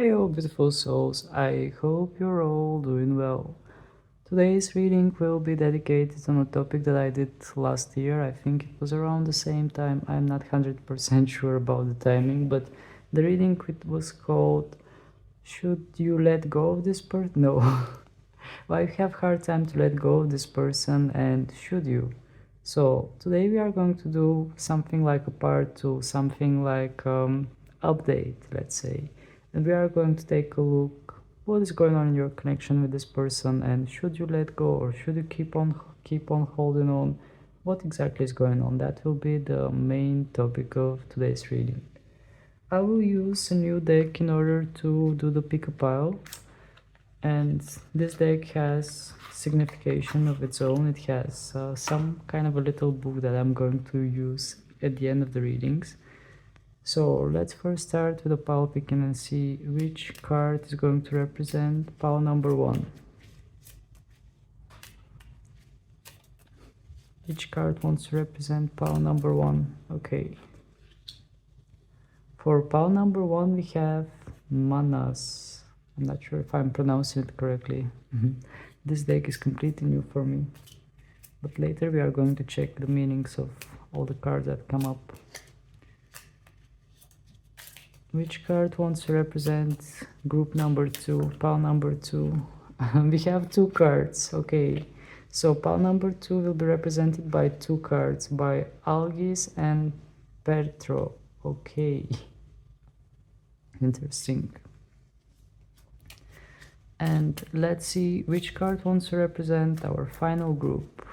Hey, all beautiful souls, I hope you're all doing well. Today's reading will be dedicated on a topic that I did last year. I think it was around the same time. I'm not 100% sure about the timing, but the reading was called Should You Let Go of This Person? No. Why you have hard time to let go of this person and should you? So today we are going to do something like a part two, something like update, let's say. And we are going to take a look what is going on in your connection with this person and should you let go or should you keep on holding on? What exactly is going on? That will be the main topic of today's reading. I will use a new deck in order to do the pick a pile, and this deck has signification of its own. It has some kind of a little book that I'm going to use at the end of the readings. So let's first start with a pile picking and see which card is going to represent pile number one. Which card wants to represent pile number one? Okay. For pile number one we have Manas. I'm not sure if I'm pronouncing it correctly. This deck is completely new for me, but later we are going to check the meanings of all the cards that come up. Which card wants to represent group number two, pile number two? We have two cards. Okay, so pile number two will be represented by two cards, by Algis and Petro. Okay, interesting. And let's see which card wants to represent our final group.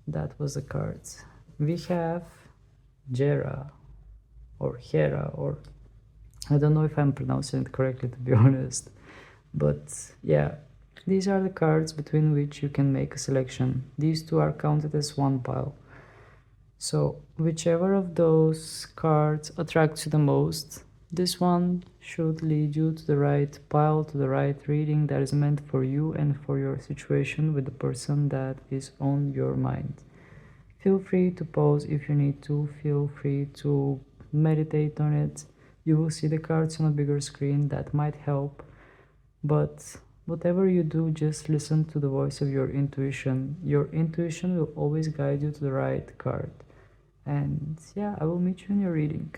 That was the cards. We have Jera or Hera, or I don't know if I'm pronouncing it correctly, to be honest. But yeah, these are the cards between which you can make a selection. These two are counted as one pile. So whichever of those cards attracts you the most, this one should lead you to the right pile, to the right reading that is meant for you and for your situation with the person that is on your mind. Feel free to pause if you need to, feel free to meditate on it. You will see the cards on a bigger screen, that might help. But whatever you do, just listen to the voice of your intuition. Your intuition will always guide you to the right card. And yeah, I will meet you in your reading.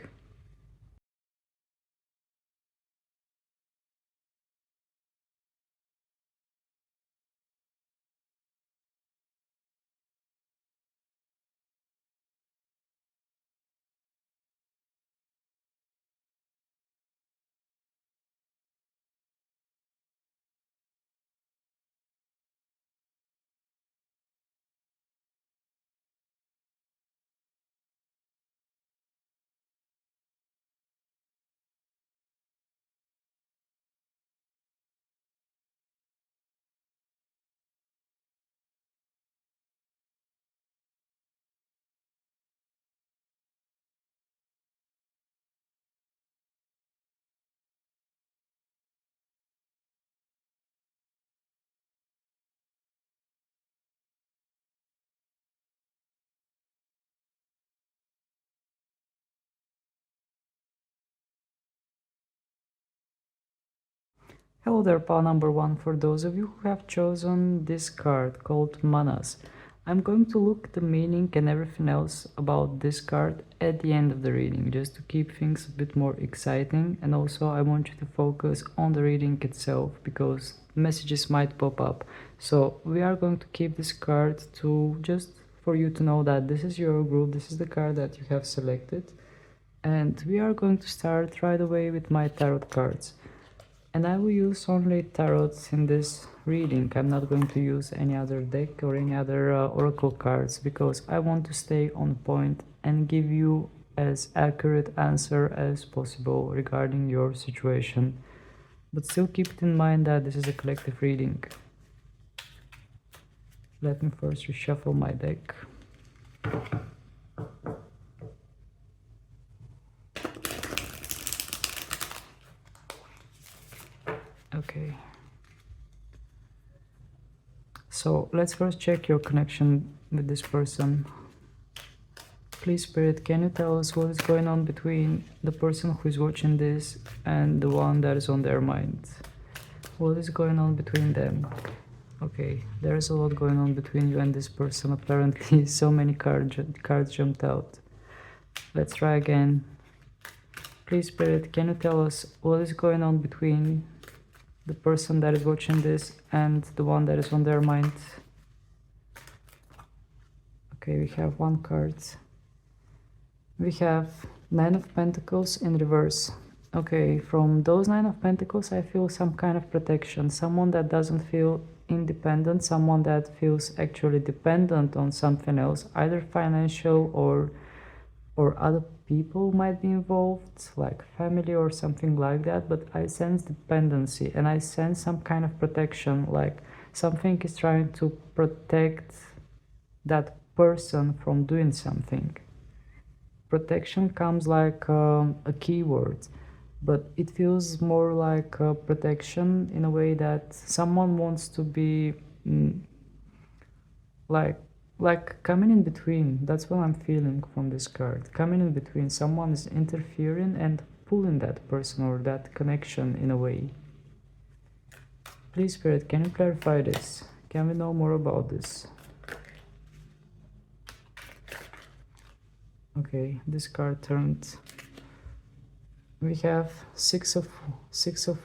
Hello there, pal number one. For those of you who have chosen this card called Manas, I'm going to look at the meaning and everything else about this card at the end of the reading, just to keep things a bit more exciting. And also I want you to focus on the reading itself, because messages might pop up. So we are going to keep this card to just for you to know that this is your group, this is the card that you have selected. And we are going to start right away with my tarot cards. And I will use only tarots in this reading. I'm not going to use any other deck or any other oracle cards, because I want to stay on point and give you as accurate answer as possible regarding your situation. But still keep it in mind that this is a collective reading. Let me first reshuffle my deck. Okay. So let's first check your connection with this person. Please, Spirit, can you tell us what is going on between the person who is watching this and the one that is on their mind? What is going on between them? Okay, there is a lot going on between you and this person, apparently. So many cards jumped out. Let's try again. Please, Spirit, can you tell us what is going on between the person that is watching this and the one that is on their mind? Okay, we have one card. We have Nine of Pentacles in reverse. Okay, from those Nine of Pentacles, I feel some kind of protection. Someone that doesn't feel independent, someone that feels actually dependent on something else, either financial or other people might be involved, like family or something like that, but I sense dependency and I sense some kind of protection, like something is trying to protect that person from doing something. Protection comes like a keyword, but it feels more like protection in a way that someone wants to be like coming in between. That's what I'm feeling from this card. Coming in between. Someone is interfering and pulling that person or that connection in a way. Please, Spirit, can you clarify this? Can we know more about this? Okay, this card turned. We have six of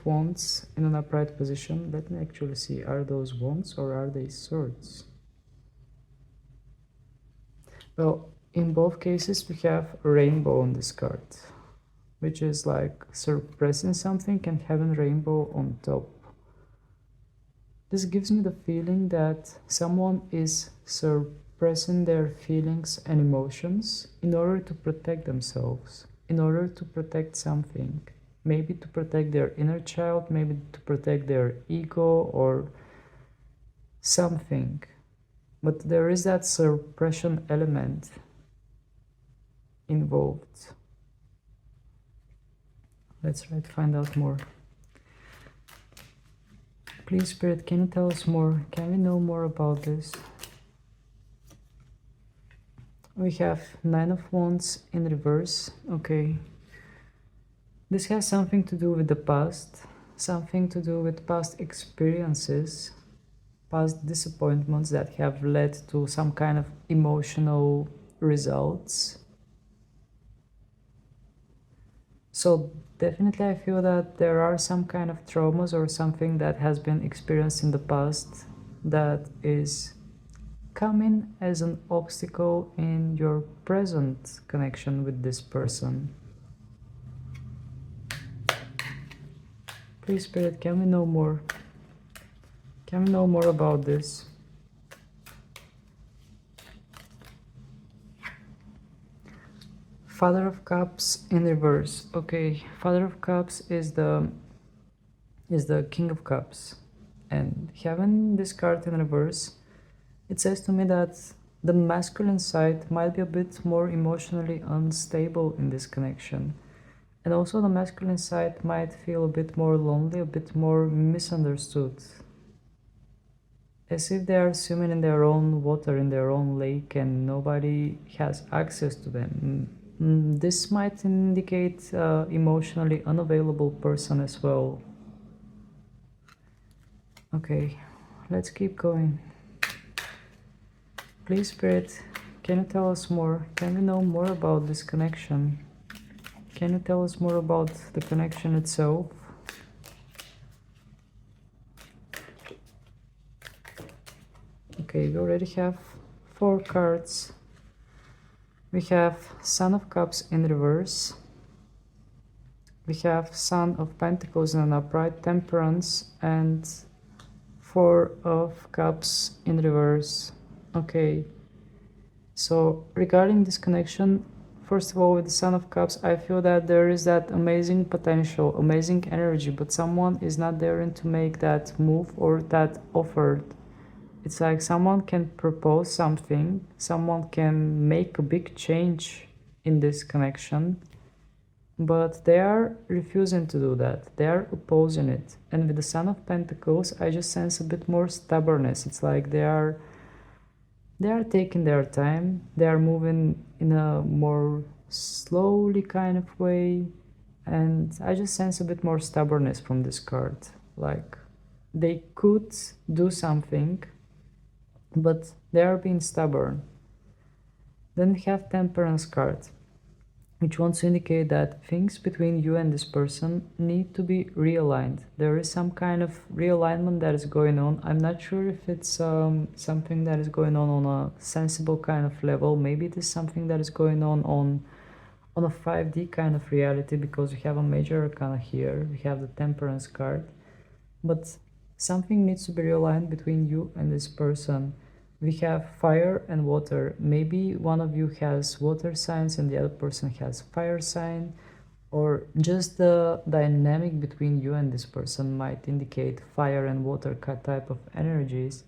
wands in an upright position. Let me actually see, are those wands or are they swords? Well, in both cases we have a rainbow on this card, which is like suppressing something and having rainbow on top. This gives me the feeling that someone is suppressing their feelings and emotions in order to protect themselves, in order to protect something. Maybe to protect their inner child, maybe to protect their ego or something. But there is that suppression element involved. Let's try to find out more. Please, Spirit, can you tell us more? Can we know more about this? We have Nine of Wands in reverse. Okay. This has something to do with the past, something to do with past experiences, past disappointments that have led to some kind of emotional results. So definitely I feel that there are some kind of traumas or something that has been experienced in the past that is coming as an obstacle in your present connection with this person. Please, Spirit, can we know more? Can we know more about this? Father of Cups in reverse. Okay, Father of Cups is the King of Cups, and having this card in reverse, it says to me that the masculine side might be a bit more emotionally unstable in this connection, and also the masculine side might feel a bit more lonely, a bit more misunderstood, as if they are swimming in their own water, in their own lake, and nobody has access to them. This might indicate emotionally unavailable person as well. Okay, let's keep going. Please, Spirit, can you tell us more? Can we know more about this connection? Can you tell us more about the connection itself? Okay, we already have 4 cards. We have Son of Cups in reverse. We have Son of Pentacles in an upright, Temperance, and 4 of Cups in reverse. Okay, so regarding this connection, first of all, with the Son of Cups, I feel that there is that amazing potential, amazing energy, but someone is not daring to make that move or that offer. It's like someone can propose something, someone can make a big change in this connection, but they are refusing to do that. They are opposing it. And with the Son of Pentacles, I just sense a bit more stubbornness. It's like they are They are taking their time, they are moving in a more slowly kind of way, and I just sense a bit more stubbornness from this card. Like, they could do something, but they are being stubborn. Then we have Temperance card, which wants to indicate that things between you and this person need to be realigned. There is some kind of realignment that is going on. I'm not sure if it's something that is going on a sensible kind of level. Maybe it is something that is going on a 5D kind of reality, because we have a major arcana here. We have the Temperance card. But something needs to be realigned between you and this person. We have fire and water. Maybe one of you has water signs and the other person has fire sign, or just the dynamic between you and this person might indicate fire and water type of energies.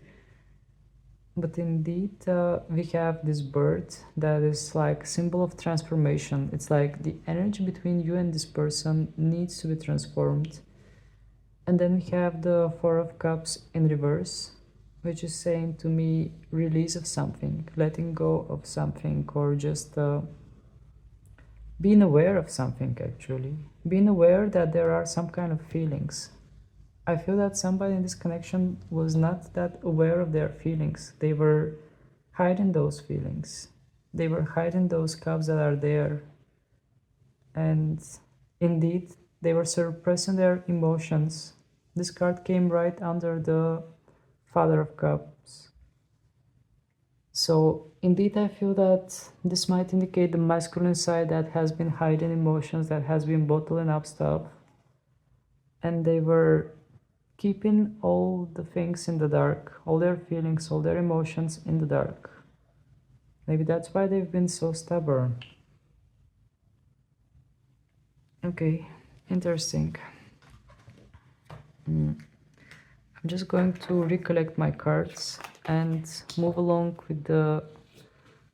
But indeed, we have this bird that is like symbol of transformation. It's like the energy between you and this person needs to be transformed. And then we have the Four of Cups in reverse, which is saying to me release of something, letting go of something, or just being aware of something, actually. Being aware that there are some kind of feelings. I feel that somebody in this connection was not that aware of their feelings. They were hiding those feelings. They were hiding those cups that are there. And indeed, they were suppressing their emotions. This card came right under the Father of Cups. So indeed, I feel that this might indicate the masculine side that has been hiding emotions, that has been bottling up stuff. And they were keeping all the things in the dark, all their feelings, all their emotions in the dark. Maybe that's why they've been so stubborn. Okay, interesting. I'm just going to recollect my cards and move along with the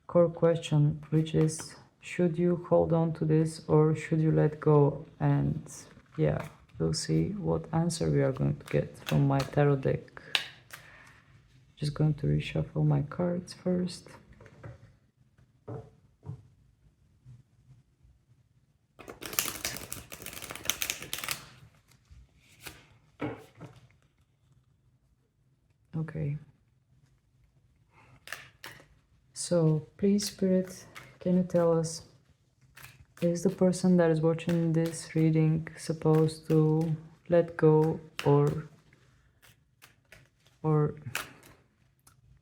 core question, which is, should you hold on to this or should you let go? And yeah, we'll see what answer we are going to get from my tarot deck. Just going to reshuffle my cards first. Okay. So please, Spirit, can you tell us, is the person that is watching this reading supposed to let go, or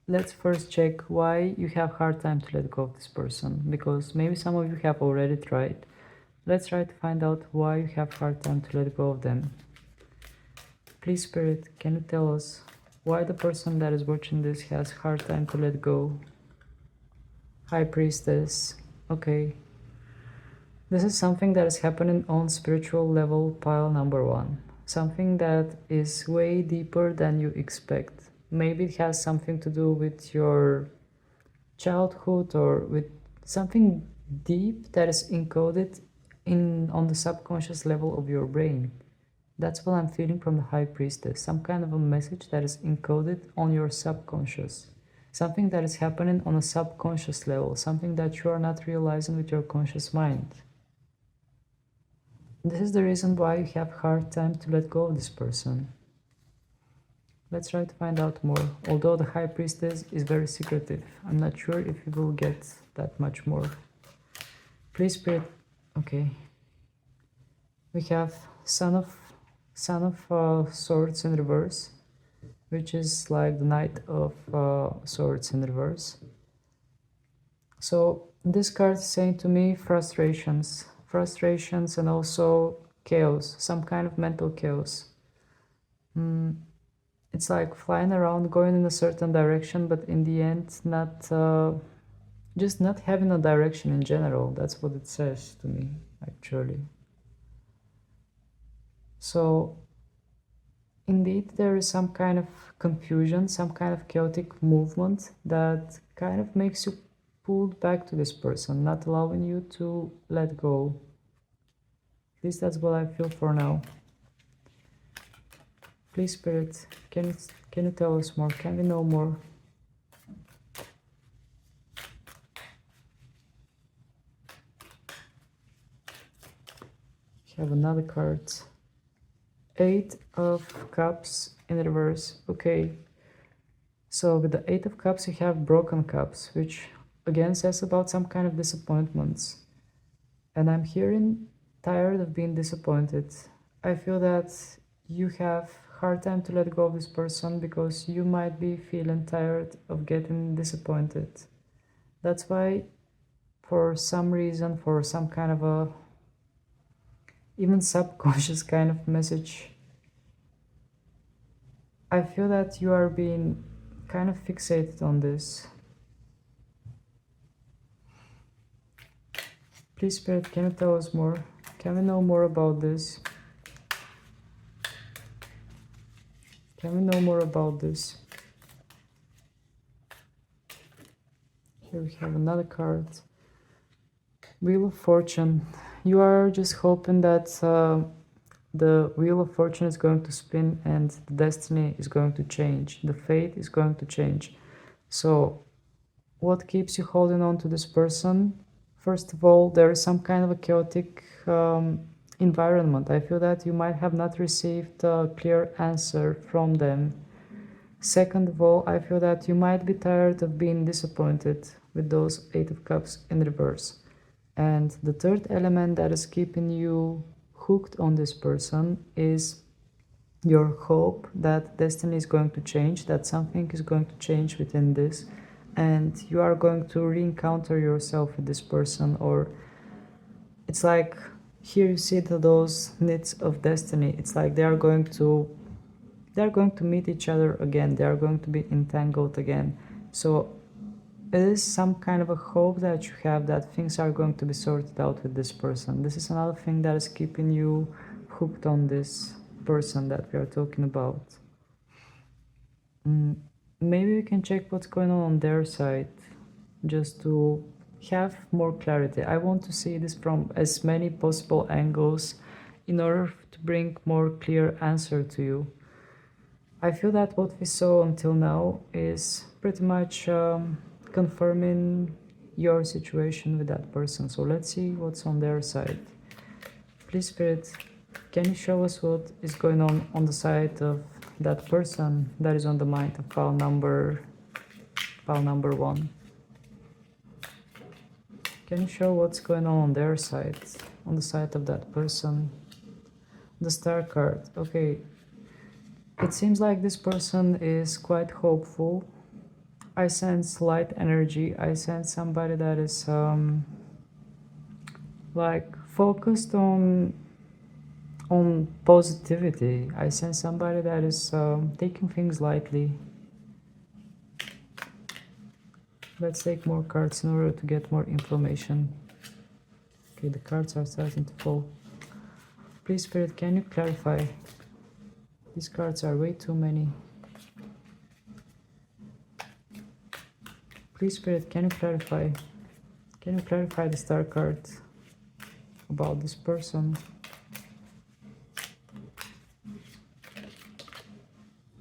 let's first check why you have hard time to let go of this person, because maybe some of you have already tried. Let's try to find out why you have hard time to let go of them. Please, Spirit, can you tell us why the person that is watching this has hard time to let go? High Priestess. Okay. This is something that is happening on spiritual level, pile number 1. Something that is way deeper than you expect. Maybe it has something to do with your childhood, or with something deep that is encoded on the subconscious level of your brain. That's what I'm feeling from the High Priestess. Some kind of a message that is encoded on your subconscious. Something that is happening on a subconscious level. Something that you are not realizing with your conscious mind. This is the reason why you have hard time to let go of this person. Let's try to find out more. Although the High Priestess is very secretive, I'm not sure if we will get that much more. Please, Spirit. Okay. We have Son of Swords in reverse, which is like the Knight of Swords in reverse. So this card is saying to me frustrations and also chaos, some kind of mental chaos. It's like flying around, going in a certain direction, but in the end just not having a direction in general. That's what it says to me, actually. So indeed, there is some kind of confusion, some kind of chaotic movement that kind of makes you pulled back to this person, not allowing you to let go. At least that's what I feel for now. Please, Spirit, can you tell us more? Can we know more? have another card. Eight of Cups in reverse. Okay. So with the Eight of Cups, you have Broken Cups, which again says about some kind of disappointments. And I'm hearing tired of being disappointed. I feel that you have hard time to let go of this person because you might be feeling tired of getting disappointed. That's why, for some reason, for some kind of a even subconscious kind of message, I feel that you are being kind of fixated on this. Please, Spirit, can you tell us more? Can we know more about this? Can we know more about this? Here we have another card. Wheel of Fortune. You are just hoping that the Wheel of Fortune is going to spin and the destiny is going to change. The fate is going to change. So what keeps you holding on to this person? First of all, there is some kind of a chaotic environment. I feel that you might have not received a clear answer from them. Second of all, I feel that you might be tired of being disappointed with those Eight of Cups in reverse. And the third element that is keeping you hooked on this person is your hope that destiny is going to change, that something is going to change within this, and you are going to re-encounter yourself with this person. Or it's like here you see those knits of destiny. It's like they are going to meet each other again. They are going to be entangled again. So it is some kind of a hope that you have that things are going to be sorted out with this person. This is another thing that is keeping you hooked on this person that we are talking about. Maybe we can check what's going on their side just to have more clarity. I want to see this from as many possible angles in order to bring more clear answer to you. I feel that what we saw until now is pretty much confirming your situation with that person. So let's see what's on their side. Please, Spirit, can you show us what is going on the side of that person that is on the mind of pile number 1? Can you show what's going on their side, on the side of that person? The Star card. Okay. It seems like this person is quite hopeful. I sense light energy. I sense somebody that is like focused on positivity. I sense somebody that is taking things lightly. Let's take more cards in order to get more information. Okay, the cards are starting to fall. Please, Spirit, can you clarify? These cards are way too many. Please, Spirit, can you clarify? Can you clarify the Star card about this person?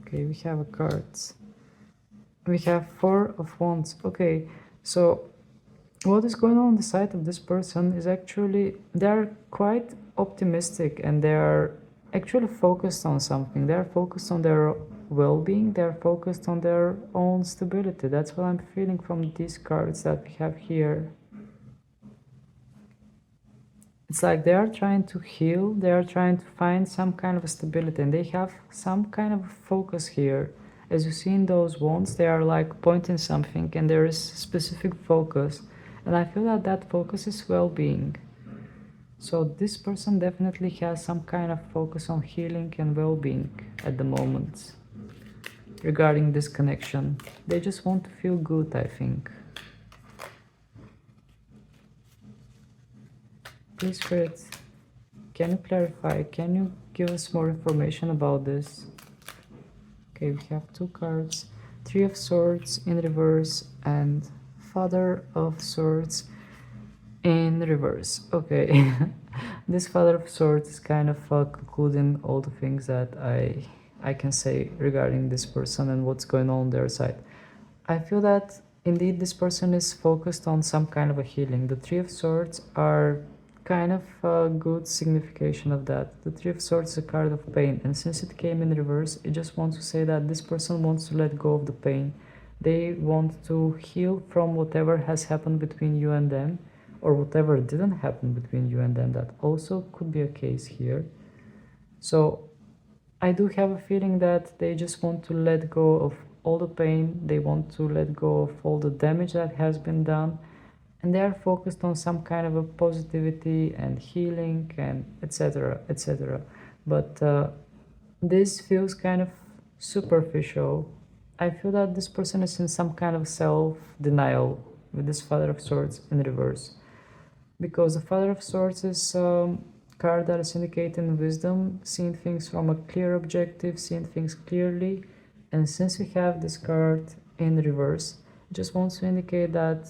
Okay, we have a cards. We have Four of Wands. Okay, so what is going on the side of this person is actually they are quite optimistic and they are actually focused on something. They are focused on their well-being. They are focused on their own stability. That's what I'm feeling from these cards that we have here. It's like they are trying to heal. They are trying to find some kind of stability, and they have some kind of focus here. As you see in those wands, they are like pointing something and there is specific focus. And I feel that that focus is well-being. So this person definitely has some kind of focus on healing and well-being at the moment. Regarding this connection, they just want to feel good, I think. Please, Spirit, can you clarify? Can you give us more information about this? Okay, we have two cards. Three of Swords in reverse and Father of Swords in reverse. Okay, this Father of Swords is kind of concluding all the things that I can say regarding this person and what's going on their side. I feel that indeed this person is focused on some kind of a healing. The Three of Swords are kind of a good signification of that. The Three of Swords is a card of pain, and since it came in reverse, it just wants to say that this person wants to let go of the pain. They want to heal from whatever has happened between you and them, or whatever didn't happen between you and them. That also could be a case here. So I do have a feeling that they just want to let go of all the pain, they want to let go of all the damage that has been done, and they are focused on some kind of a positivity and healing and etc, etc. But this feels kind of superficial. I feel that this person is in some kind of self-denial with this Father of Swords in reverse, because the Father of Swords is card that is indicating wisdom, seeing things from a clear objective, seeing things clearly. And since we have this card in reverse, it just wants to indicate that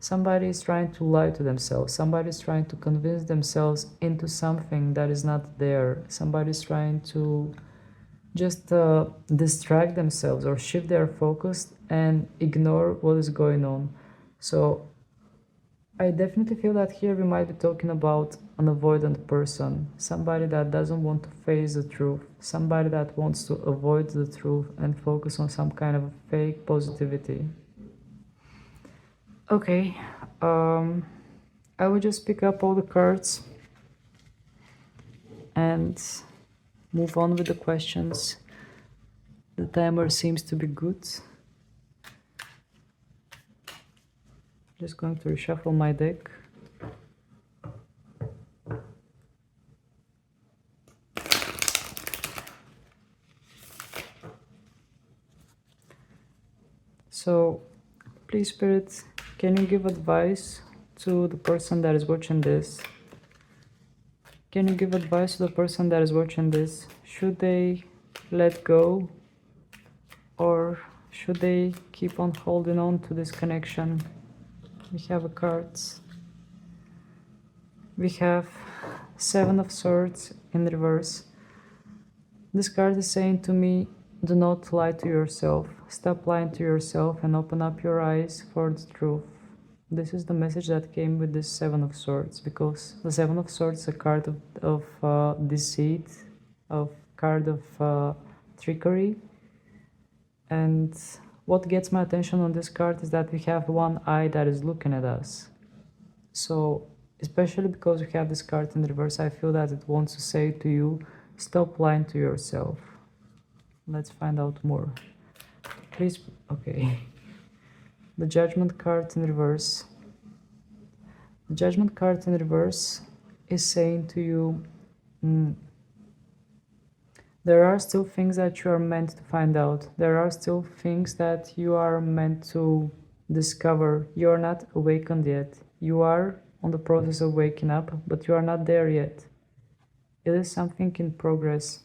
somebody is trying to lie to themselves, somebody is trying to convince themselves into something that is not there, somebody is trying to just distract themselves or shift their focus and ignore what is going on. So I definitely feel that here we might be talking about an avoidant person, somebody that doesn't want to face the truth, somebody that wants to avoid the truth and focus on some kind of fake positivity. Okay, I will just pick up all the cards and move on with the questions. The timer seems to be good. Just going to reshuffle my deck. So, please, Spirit, can you give advice to the person that is watching this? Can you give advice to the person that is watching this? Should they let go, or should they keep on holding on to this connection? We have a cards. We have Seven of Swords in reverse. This card is saying to me, do not lie to yourself. Stop lying to yourself and open up your eyes for the truth. This is the message that came with this Seven of Swords, because the Seven of Swords is a card of deceit, a card of trickery. And what gets my attention on this card is that we have one eye that is looking at us. So, especially because we have this card in reverse, I feel that it wants to say to you, stop lying to yourself. Let's find out more. Please, okay. The Judgment card in reverse. The Judgment card in reverse is saying to you, there are still things that you are meant to find out. There are still things that you are meant to discover. You are not awakened yet. You are on the process of waking up, but you are not there yet. It is something in progress.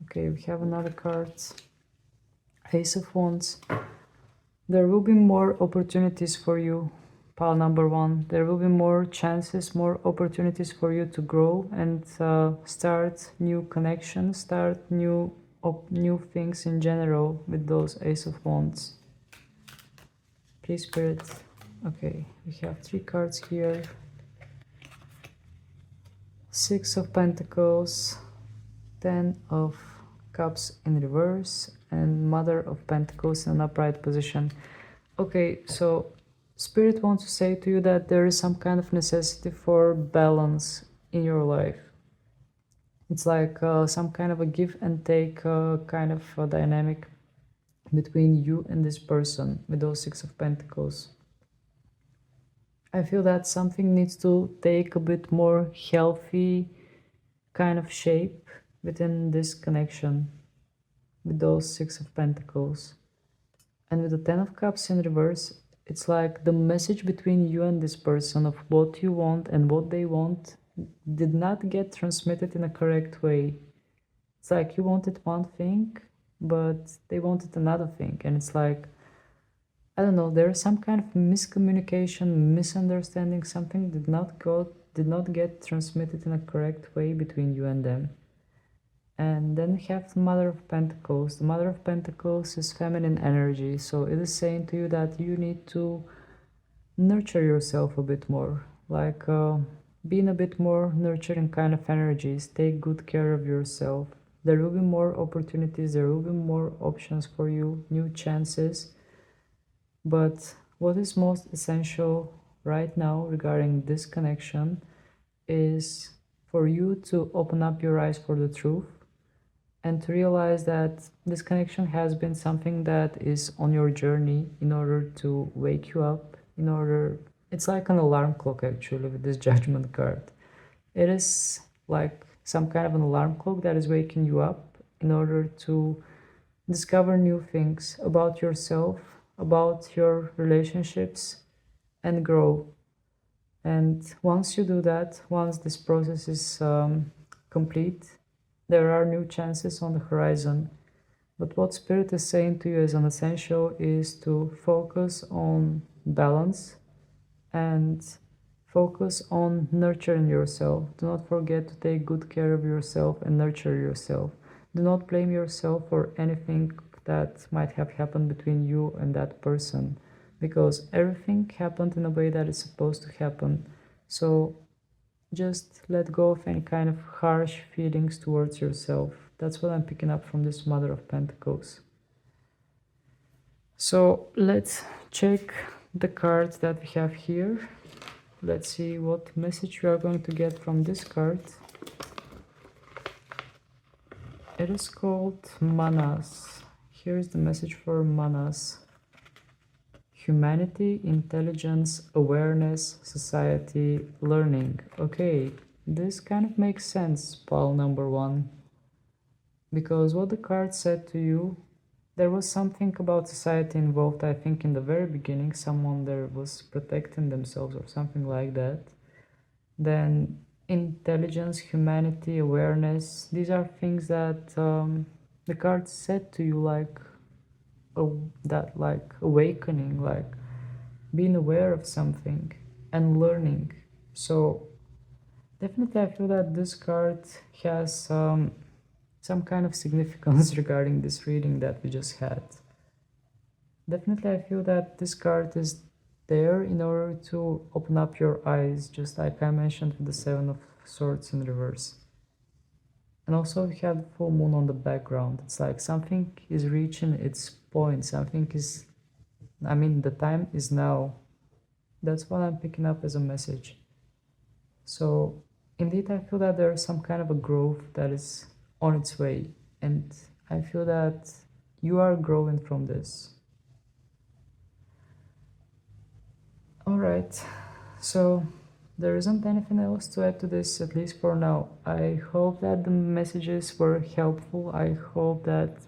Okay, we have another card. Ace of Wands. There will be more opportunities for you, pile number one. There will be more chances, more opportunities for you to grow and start new connections, start new things in general with those Ace of Wands. Please, Spirit. Okay, we have three cards here. Six of Pentacles, Ten of Cups in reverse, and Mother of Pentacles in an upright position. Okay, so Spirit wants to say to you that there is some kind of necessity for balance in your life. It's like some kind of a give and take kind of a dynamic between you and this person with those Six of Pentacles. I feel that something needs to take a bit more healthy kind of shape within this connection with those Six of Pentacles. And with the Ten of Cups in reverse, it's like the message between you and this person of what you want and what they want did not get transmitted in a correct way. It's like you wanted one thing, but they wanted another thing. And it's like, I don't know, there is some kind of miscommunication, misunderstanding, something did not get transmitted in a correct way between you and them. And then we have the Mother of Pentacles. The Mother of Pentacles is feminine energy, so it is saying to you that you need to nurture yourself a bit more, like being a bit more nurturing kind of energies. Take good care of yourself. There will be more opportunities, there will be more options for you, new chances. But what is most essential right now regarding this connection is for you to open up your eyes for the truth and to realize that this connection has been something that is on your journey in order to wake you up, in order, it's like an alarm clock actually with this Judgment card. It is like some kind of an alarm clock that is waking you up in order to discover new things about yourself, about your relationships, and grow. And once you do that, once this process is complete, there are new chances on the horizon. But what Spirit is saying to you as an essential is to focus on balance and focus on nurturing yourself. Do not forget to take good care of yourself and nurture yourself. Do not blame yourself for anything that might have happened between you and that person, because everything happened in a way that is supposed to happen. So just let go of any kind of harsh feelings towards yourself. That's what I'm picking up from this Mother of Pentacles. So let's check the cards that we have here. Let's see what message we are going to get from this card. It is called Manas. Here's the message for Manas. Humanity, intelligence, awareness, society, learning. Okay, this kind of makes sense, pile number 1. Because what the card said to you, there was something about society involved, I think in the very beginning, someone there was protecting themselves or something like that. Then intelligence, humanity, awareness, these are things that the card said to you, like that, like awakening, like being aware of something and learning. So definitely I feel that this card has some kind of significance regarding this reading that we just had. Definitely I feel that this card is there in order to open up your eyes, just like I mentioned with the 7 of Swords in reverse. And also we have the full moon on the background. It's like something is reaching its point, something is, I mean, the time is now. That's what I'm picking up as a message. So indeed I feel that there is some kind of a growth that is on its way, and I feel that you are growing from this. Alright, so there isn't anything else to add to this, at least for now. I hope that the messages were helpful. I hope that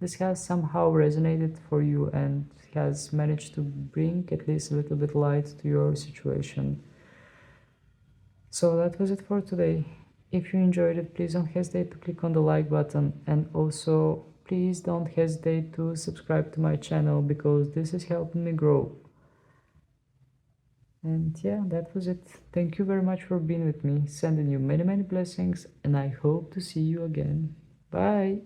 this has somehow resonated for you and has managed to bring at least a little bit light to your situation. So that was it for today. If you enjoyed it, please don't hesitate to click on the like button, and also please don't hesitate to subscribe to my channel, because this is helping me grow. And yeah, that was it. Thank you very much for being with me, sending you many blessings, and I hope to see you again. Bye!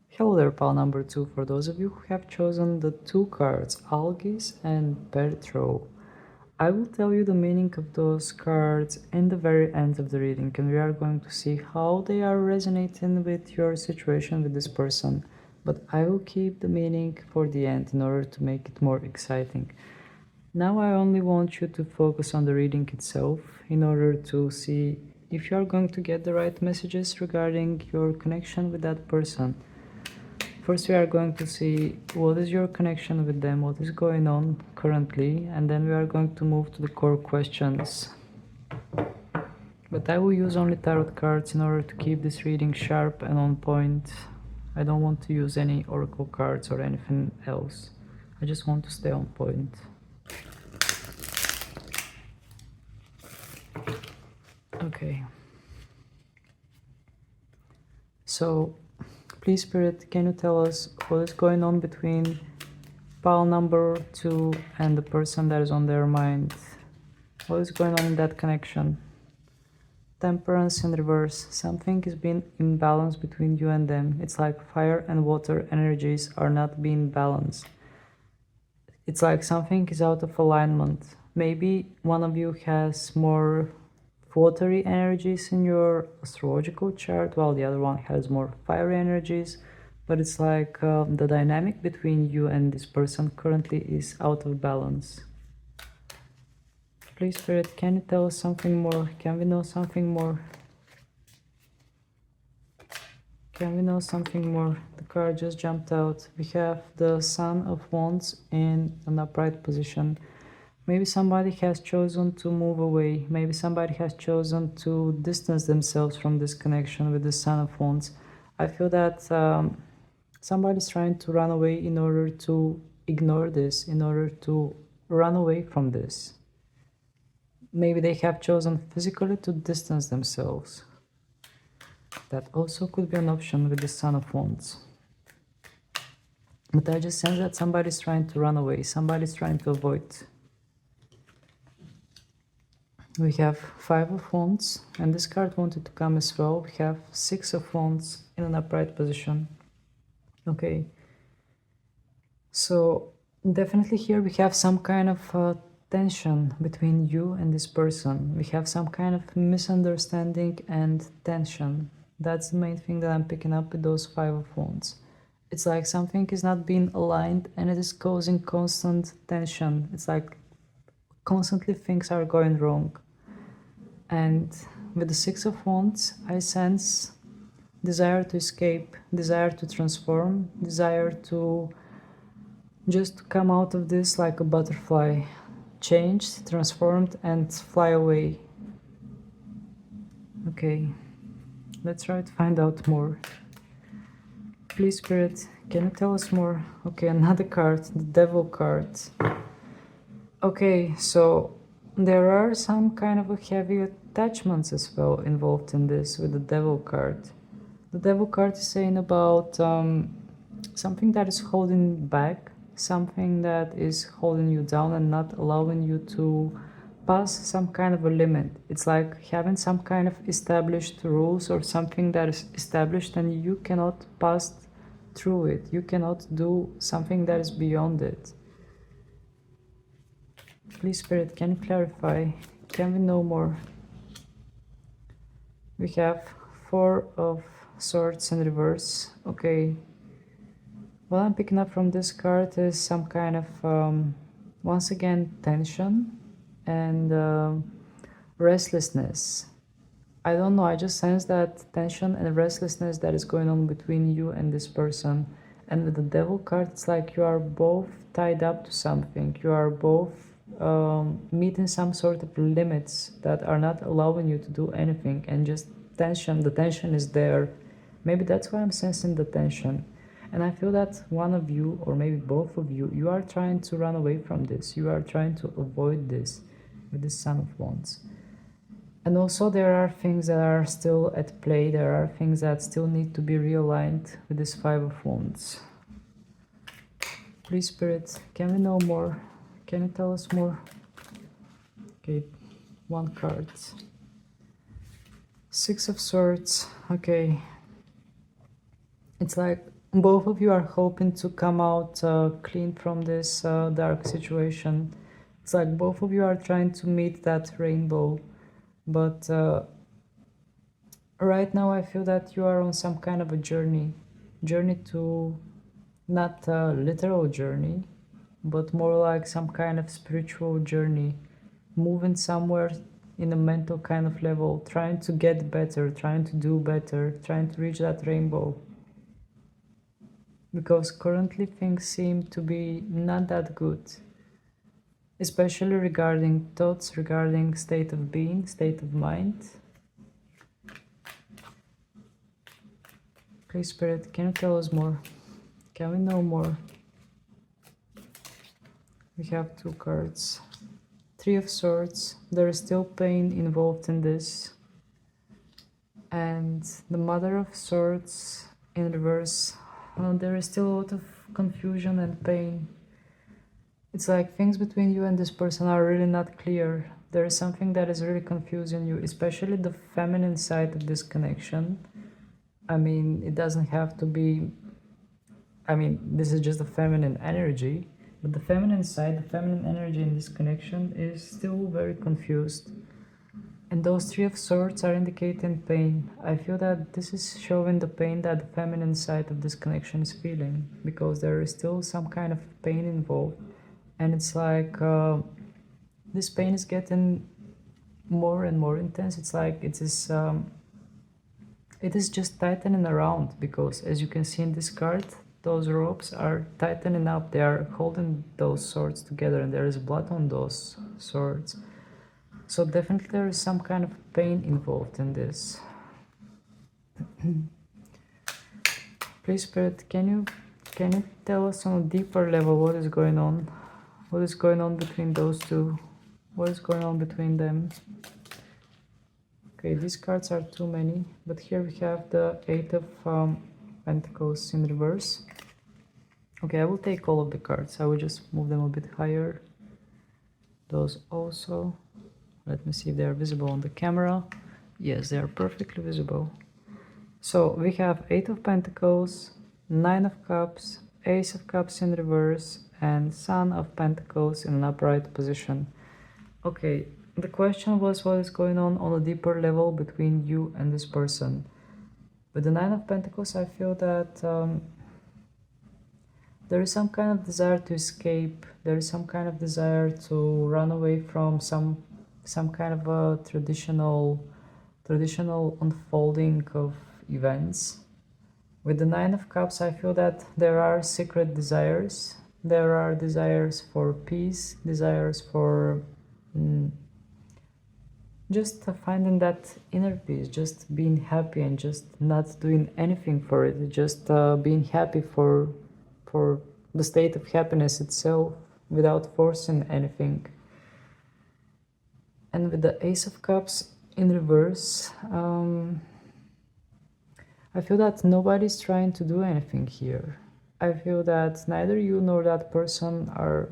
Hello there, pal number 2. For those of you who have chosen the 2 cards, Algis and Bertro, I will tell you the meaning of those cards in the very end of the reading, and we are going to see how they are resonating with your situation with this person. But I will keep the meaning for the end in order to make it more exciting. Now I only want you to focus on the reading itself in order to see if you are going to get the right messages regarding your connection with that person. First we are going to see what is your connection with them, what is going on currently, and then we are going to move to the core questions. But I will use only tarot cards in order to keep this reading sharp and on point. I don't want to use any oracle cards or anything else. I just want to stay on point. Okay. So, please, Spirit, can you tell us what is going on between pile number 2 and the person that is on their mind? What is going on in that connection? Temperance in reverse. Something is being imbalanced between you and them. It's like fire and water energies are not being balanced. It's like something is out of alignment. Maybe one of you has more watery energies in your astrological chart, while the other one has more fiery energies. But it's like the dynamic between you and this person currently is out of balance. Please, Spirit, can you tell us something more? Can we know something more? Can we know something more? The card just jumped out. We have the Sun of Wands in an upright position. Maybe somebody has chosen to move away. Maybe somebody has chosen to distance themselves from this connection with the Sun of Wands. I feel that somebody's trying to run away in order to ignore this, in order to run away from this. Maybe they have chosen physically to distance themselves. That also could be an option with the Sun of Wands. But I just sense that somebody's trying to run away, somebody's trying to avoid. We have Five of Wands, and this card wanted to come as well. We have Six of Wands in an upright position. Okay. So definitely here we have some kind of tension between you and this person. We have some kind of misunderstanding and tension. That's the main thing that I'm picking up with those Five of Wands. It's like something is not being aligned and it is causing constant tension. It's like constantly things are going wrong. And with the Six of Wands, I sense desire to escape, desire to transform, desire to just come out of this like a butterfly, changed, transformed, and fly away. Okay, let's try to find out more. Please, Spirit, can you tell us more? Okay, another card, the Devil card. Okay, so there are some kind of a heavy attachments as well involved in this with the Devil card. The Devil card is saying about something that is holding back, something that is holding you down and not allowing you to pass some kind of a limit. It's like having some kind of established rules or something that is established and you cannot pass through it. You cannot do something that is beyond it. Please, Spirit, can you clarify? Can we know more? We have Four of Swords in reverse. Okay. What I'm picking up from this card is some kind of, once again, tension and restlessness. I don't know, I just sense that tension and restlessness that is going on between you and this person. And with the Devil card, it's like you are both tied up to something. You are both meeting some sort of limits that are not allowing you to do anything, and just tension, the tension is there. Maybe that's why I'm sensing the tension. And I feel that one of you, or maybe both of you, you are trying to run away from this. You are trying to avoid this with the Sun of Wands. And also there are things that are still at play. There are things that still need to be realigned with this Five of Wands. Please, Spirit, can we know more? Can you tell us more? Okay, one card. Six of Swords. Okay. It's like both of you are hoping to come out clean from this dark situation. It's like both of you are trying to meet that rainbow. But right now I feel that you are on some kind of a journey to, not a literal journey, but more like some kind of spiritual journey, moving somewhere in a mental kind of level, trying to get better, trying to do better, trying to reach that rainbow. Because currently things seem to be not that good, especially regarding thoughts, regarding state of being, state of mind. Okay, Spirit, can you tell us more? Can we know more? We have two cards. Three of Swords. There is still pain involved in this. And the Mother of Swords in reverse. There is still a lot of confusion and pain. It's like things between you and this person are really not clear. there is something that is really confusing you, especially the feminine side of this connection. I mean, it doesn't have to be, I mean, this is just the feminine energy, but the feminine side, the feminine energy in this connection is still very confused. And those Three of Swords are indicating pain. I feel that this is showing the pain that the feminine side of this connection is feeling, because there is still some kind of pain involved. And it's like this pain is getting more and more intense. It's like it is just tightening around, because as you can see in this card, those ropes are tightening up. They are holding those swords together, and there is blood on those swords. So definitely there is some kind of pain involved in this. Please, Spirit, can you tell us on a deeper level what is going on? What is going on between those two? What is going on between them? Okay, these cards are too many, but here we have the Eight of Pentacles in reverse. Okay, I will take all of the cards. I will just move them a bit higher. Those also. Let me see if they are visible on the camera. Yes, they are perfectly visible. So we have Eight of Pentacles, Nine of Cups, Ace of Cups in reverse, and Sun of Pentacles in an upright position. Okay, the question was what is going on a deeper level between you and this person. With the Nine of Pentacles, I feel that there is some kind of desire to escape. There is some kind of desire to run away from some kind of a traditional unfolding of events. With the Nine of Cups, I feel that there are secret desires. There are desires for peace, desires for just finding that inner peace, just being happy and just not doing anything for it, just being happy for the state of happiness itself without forcing anything. And with the Ace of Cups in reverse, I feel that nobody's trying to do anything here. I feel that neither you nor that person are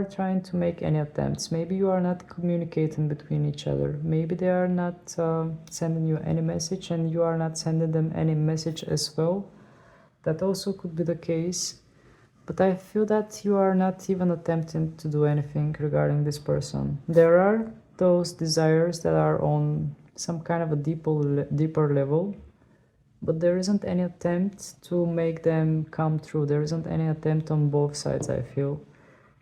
trying to make any attempts. Maybe you are not communicating between each other. Maybe they are not sending you any message and you are not sending them any message as well. That also could be the case. But I feel that you are not even attempting to do anything regarding this person. There are those desires that are on some kind of a deeper level, but there isn't any attempt to make them come true. There isn't any attempt on both sides, I feel.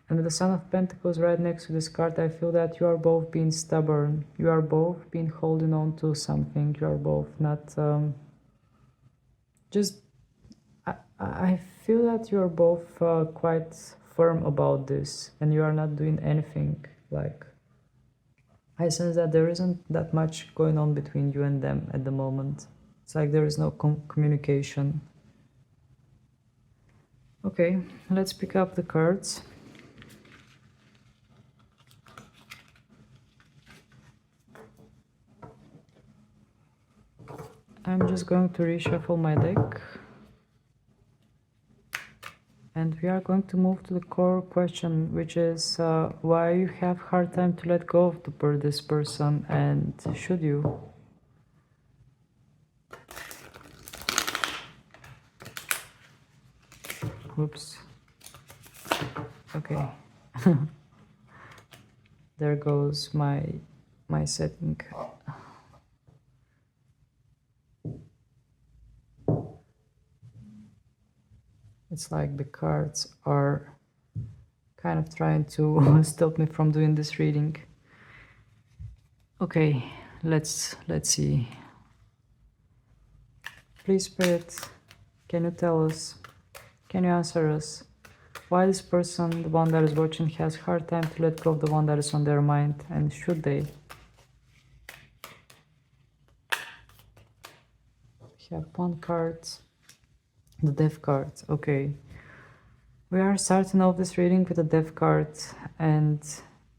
And with the Sun of Pentacles right next to this card, I feel that you are both being stubborn. You are both being holding on to something. You are both not I feel that you are both quite firm about this, and you are not doing anything. Like, I sense that there isn't that much going on between you and them at the moment. It's like there is no communication. Okay, let's pick up the cards. I'm just going to reshuffle my deck. And we are going to move to the core question, which is why you have hard time to let go of this person, and should you? Oops. Okay. There goes my setting. It's like the cards are kind of trying to stop me from doing this reading. Okay, let's see. Please, Spirit, can you tell us, can you answer us why this person, the one that is watching, has hard time to let go of the one that is on their mind, and should they? We have one card. The Death card. Okay, we are starting off this reading with the Death card, and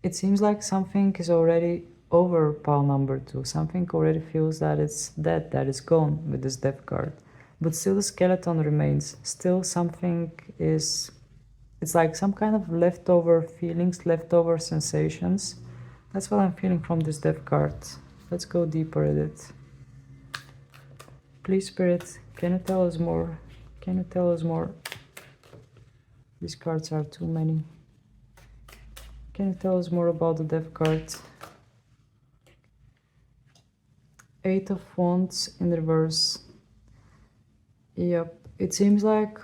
it seems like something is already over pile number 2. Something already feels that it's dead, that it's gone with this Death card, but still the skeleton remains. Still something is, it's like some kind of leftover feelings, leftover sensations That's what I'm feeling from this Death card. Let's go deeper at it. Please, Spirit, can you tell us more? Can you tell us more? These cards are too many. Can you tell us more about the Death card? Eight of Wands in reverse. Yep, it seems like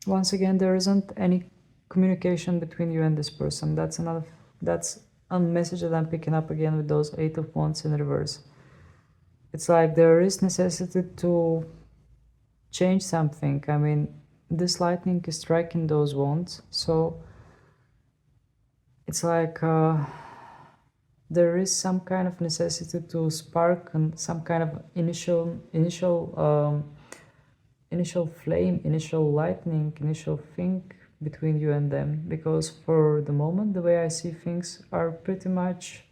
once again there isn't any communication between you and this person. That's a message that I'm picking up again with those Eight of Wands in reverse. It's like there is necessity to change something. I mean, this lightning is striking those wands, so it's like there is some kind of necessity to spark and some kind of initial flame, initial lightning, initial thing between you and them, because for the moment the way I see things are pretty much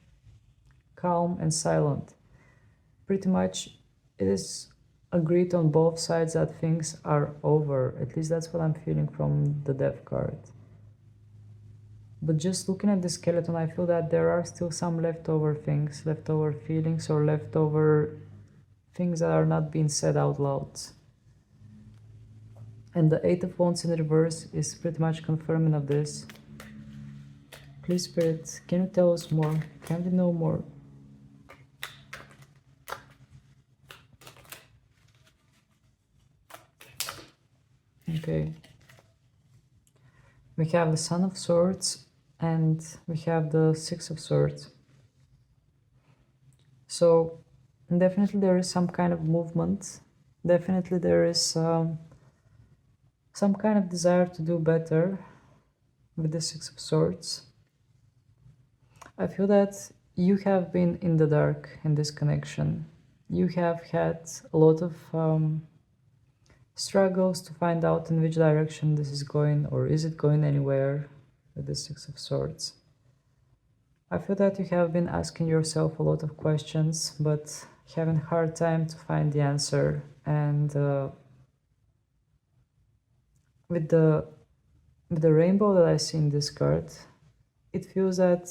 calm and silent. Pretty much it is agreed on both sides that things are over. At least that's what I'm feeling from the Death card. But just looking at the skeleton, I feel that there are still some leftover things, leftover feelings, or leftover things that are not being said out loud. And the Eight of Wands in reverse is pretty much confirming of this. Please, Spirit, can you tell us more? Can we know more? Okay. We have the Son of Swords and we have the Six of Swords. So definitely there is some kind of movement. Definitely there is some kind of desire to do better with the Six of Swords. I feel that you have been in the dark in this connection. You have had a lot of struggles to find out in which direction this is going, or is it going anywhere with the Six of Swords. I feel that you have been asking yourself a lot of questions, but having a hard time to find the answer. And with the rainbow that I see in this card, it feels that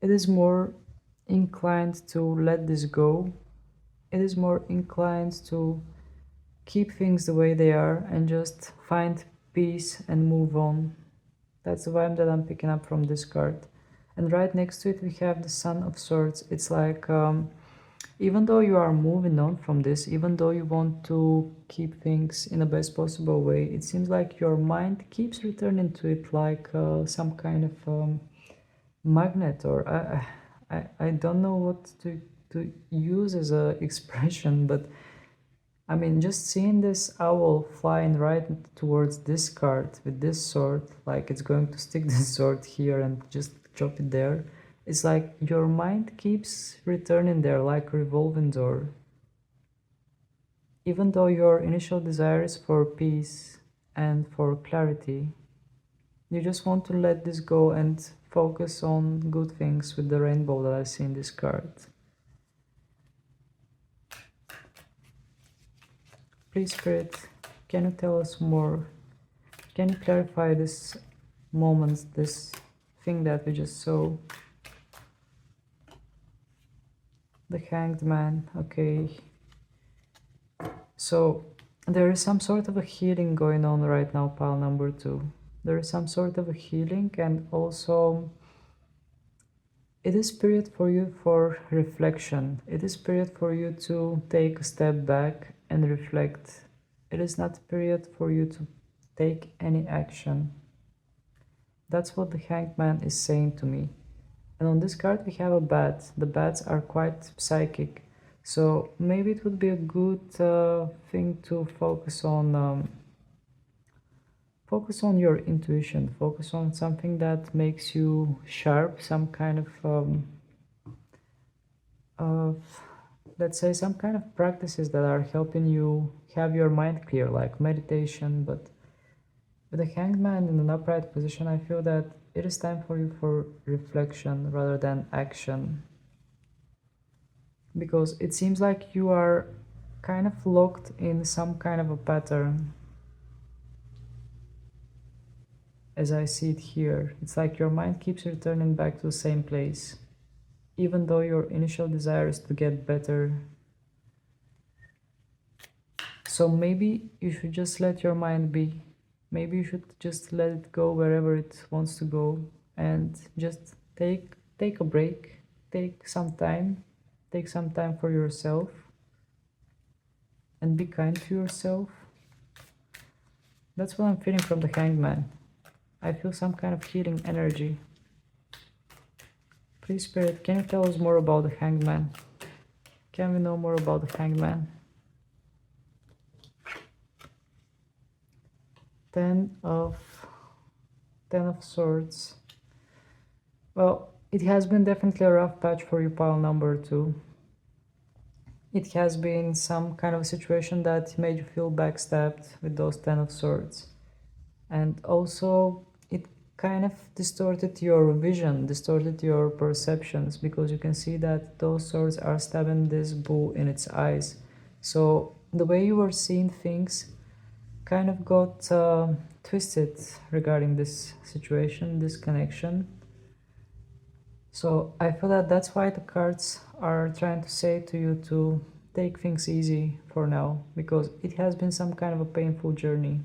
it is more inclined to let this go. It is more inclined to keep things the way they are and just find peace and move on. That's the vibe that I'm picking up from this card. And right next to it we have the Son of Swords. It's like even though you are moving on from this, even though you want to keep things in the best possible way, it seems like your mind keeps returning to it like some kind of magnet, or I don't know what to use as a expression, but I mean, just seeing this owl flying right towards this card with this sword, like it's going to stick this sword here and just drop it there. It's like your mind keeps returning there like a revolving door. Even though your initial desire is for peace and for clarity, you just want to let this go and focus on good things with the rainbow that I see in this card. Please, Spirit, can you tell us more? Can you clarify this moment, this thing that we just saw? The Hanged Man, okay. So there is some sort of a healing going on right now, pile number 2. There is some sort of a healing, and also it is period for you for reflection. It is period for you to take a step back and reflect. It is not a period for you to take any action. That's what the Hanged Man is saying to me. And on this card we have a bat. The bats are quite psychic, so maybe it would be a good thing to focus on your intuition, focus on something that makes you sharp, some kind of let's say some kind of practices that are helping you have your mind clear, like meditation. But with the Hanged Man in an upright position, I feel that it is time for you for reflection rather than action, because it seems like you are kind of locked in some kind of a pattern. as I see it here. It's like your mind keeps returning back to the same place, even though your initial desire is to get better. So maybe you should just let your mind be. Maybe you should just let it go wherever it wants to go, and just take a break, take some time, take some time for yourself, and be kind to yourself. That's what I'm feeling from the Hangman. I feel some kind of healing energy. Please, Spirit, can you tell us more about the Hangman? Can we know more about the Hangman? 10 of Swords. Well, it has been definitely a rough patch for you, pile number 2. It has been some kind of situation that made you feel backstabbed with those 10 of Swords. And also, it kind of distorted your vision, distorted your perceptions, because you can see that those swords are stabbing this bull in its eyes. So the way you were seeing things kind of got twisted regarding this situation, this connection. So I feel that that's why the cards are trying to say to you to take things easy for now, because it has been some kind of a painful journey.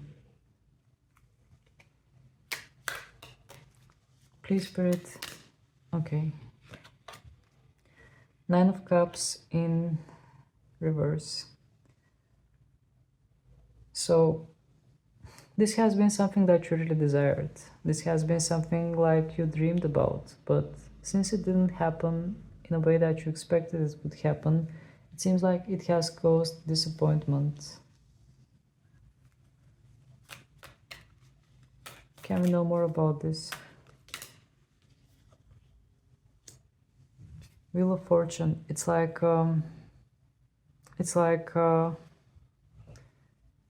Please, Spirit. Okay. 9 of Cups in reverse. So this has been something that you really desired. This has been something like you dreamed about, but since it didn't happen in a way that you expected it would happen, it seems like it has caused disappointment. Can we know more about this? Wheel of Fortune. It's like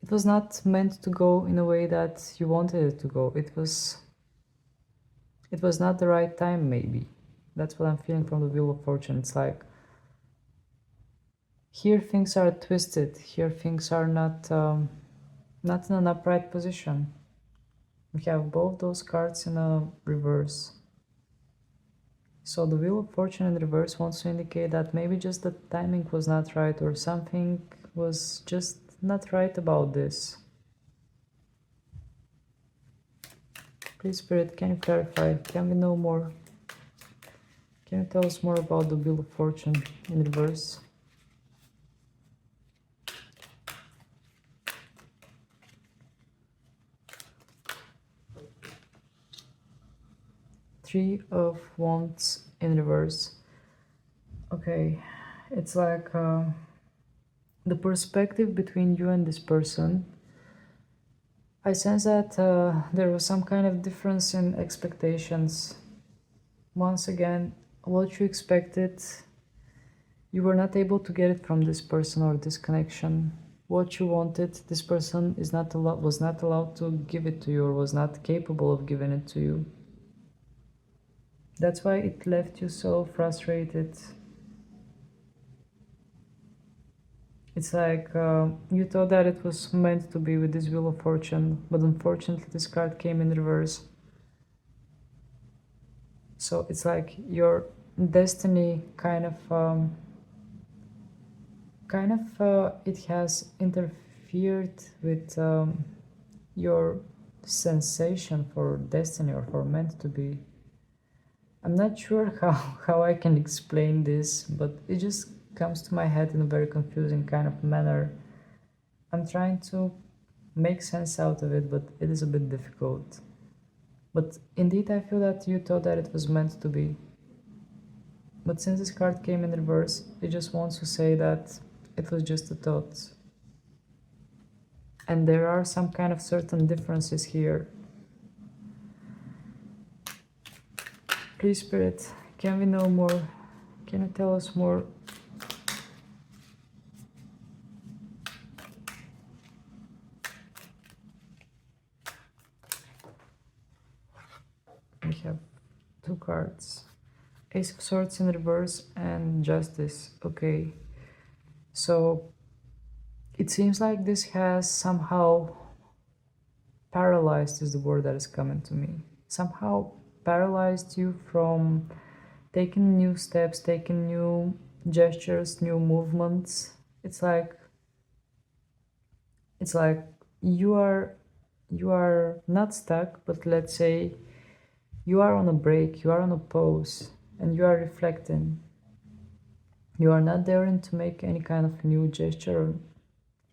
it was not meant to go in a way that you wanted it to go. It was not the right time, maybe. That's what I'm feeling from the Wheel of Fortune. It's like here things are twisted. Here things are not in an upright position. We have both those cards in a reverse. So the Wheel of Fortune in reverse wants to indicate that maybe just the timing was not right, or something was just not right about this. Please, Spirit, can you clarify? Can we know more? Can you tell us more about the Wheel of Fortune in reverse? Three of Wands in reverse. Okay, it's like the perspective between you and this person. I sense that there was some kind of difference in expectations. Once again, what you expected, you were not able to get it from this person or this connection. What you wanted, this person was not allowed to give it to you, or was not capable of giving it to you. That's why it left you so frustrated. It's like you thought that it was meant to be with this Wheel of Fortune, but unfortunately this card came in reverse. So it's like your destiny kind of it has interfered with your sensation for destiny or for meant to be. I'm not sure how I can explain this, but it just comes to my head in a very confusing kind of manner. I'm trying to make sense out of it, but it is a bit difficult. But indeed, I feel that you thought that it was meant to be. But since this card came in reverse, it just wants to say that it was just a thought. And there are some kind of certain differences here. Please, Spirit, can we know more? Can you tell us more? We have two cards. Ace of Swords in reverse and Justice. Okay. So it seems like this has somehow paralyzed is the word that is coming to me. Somehow paralyzed you from taking new steps, taking new gestures, new movements. It's like it's like you are you are not stuck, but let's say you are on a break, you are on a pause, and you are reflecting. You are not daring to make any kind of new gesture or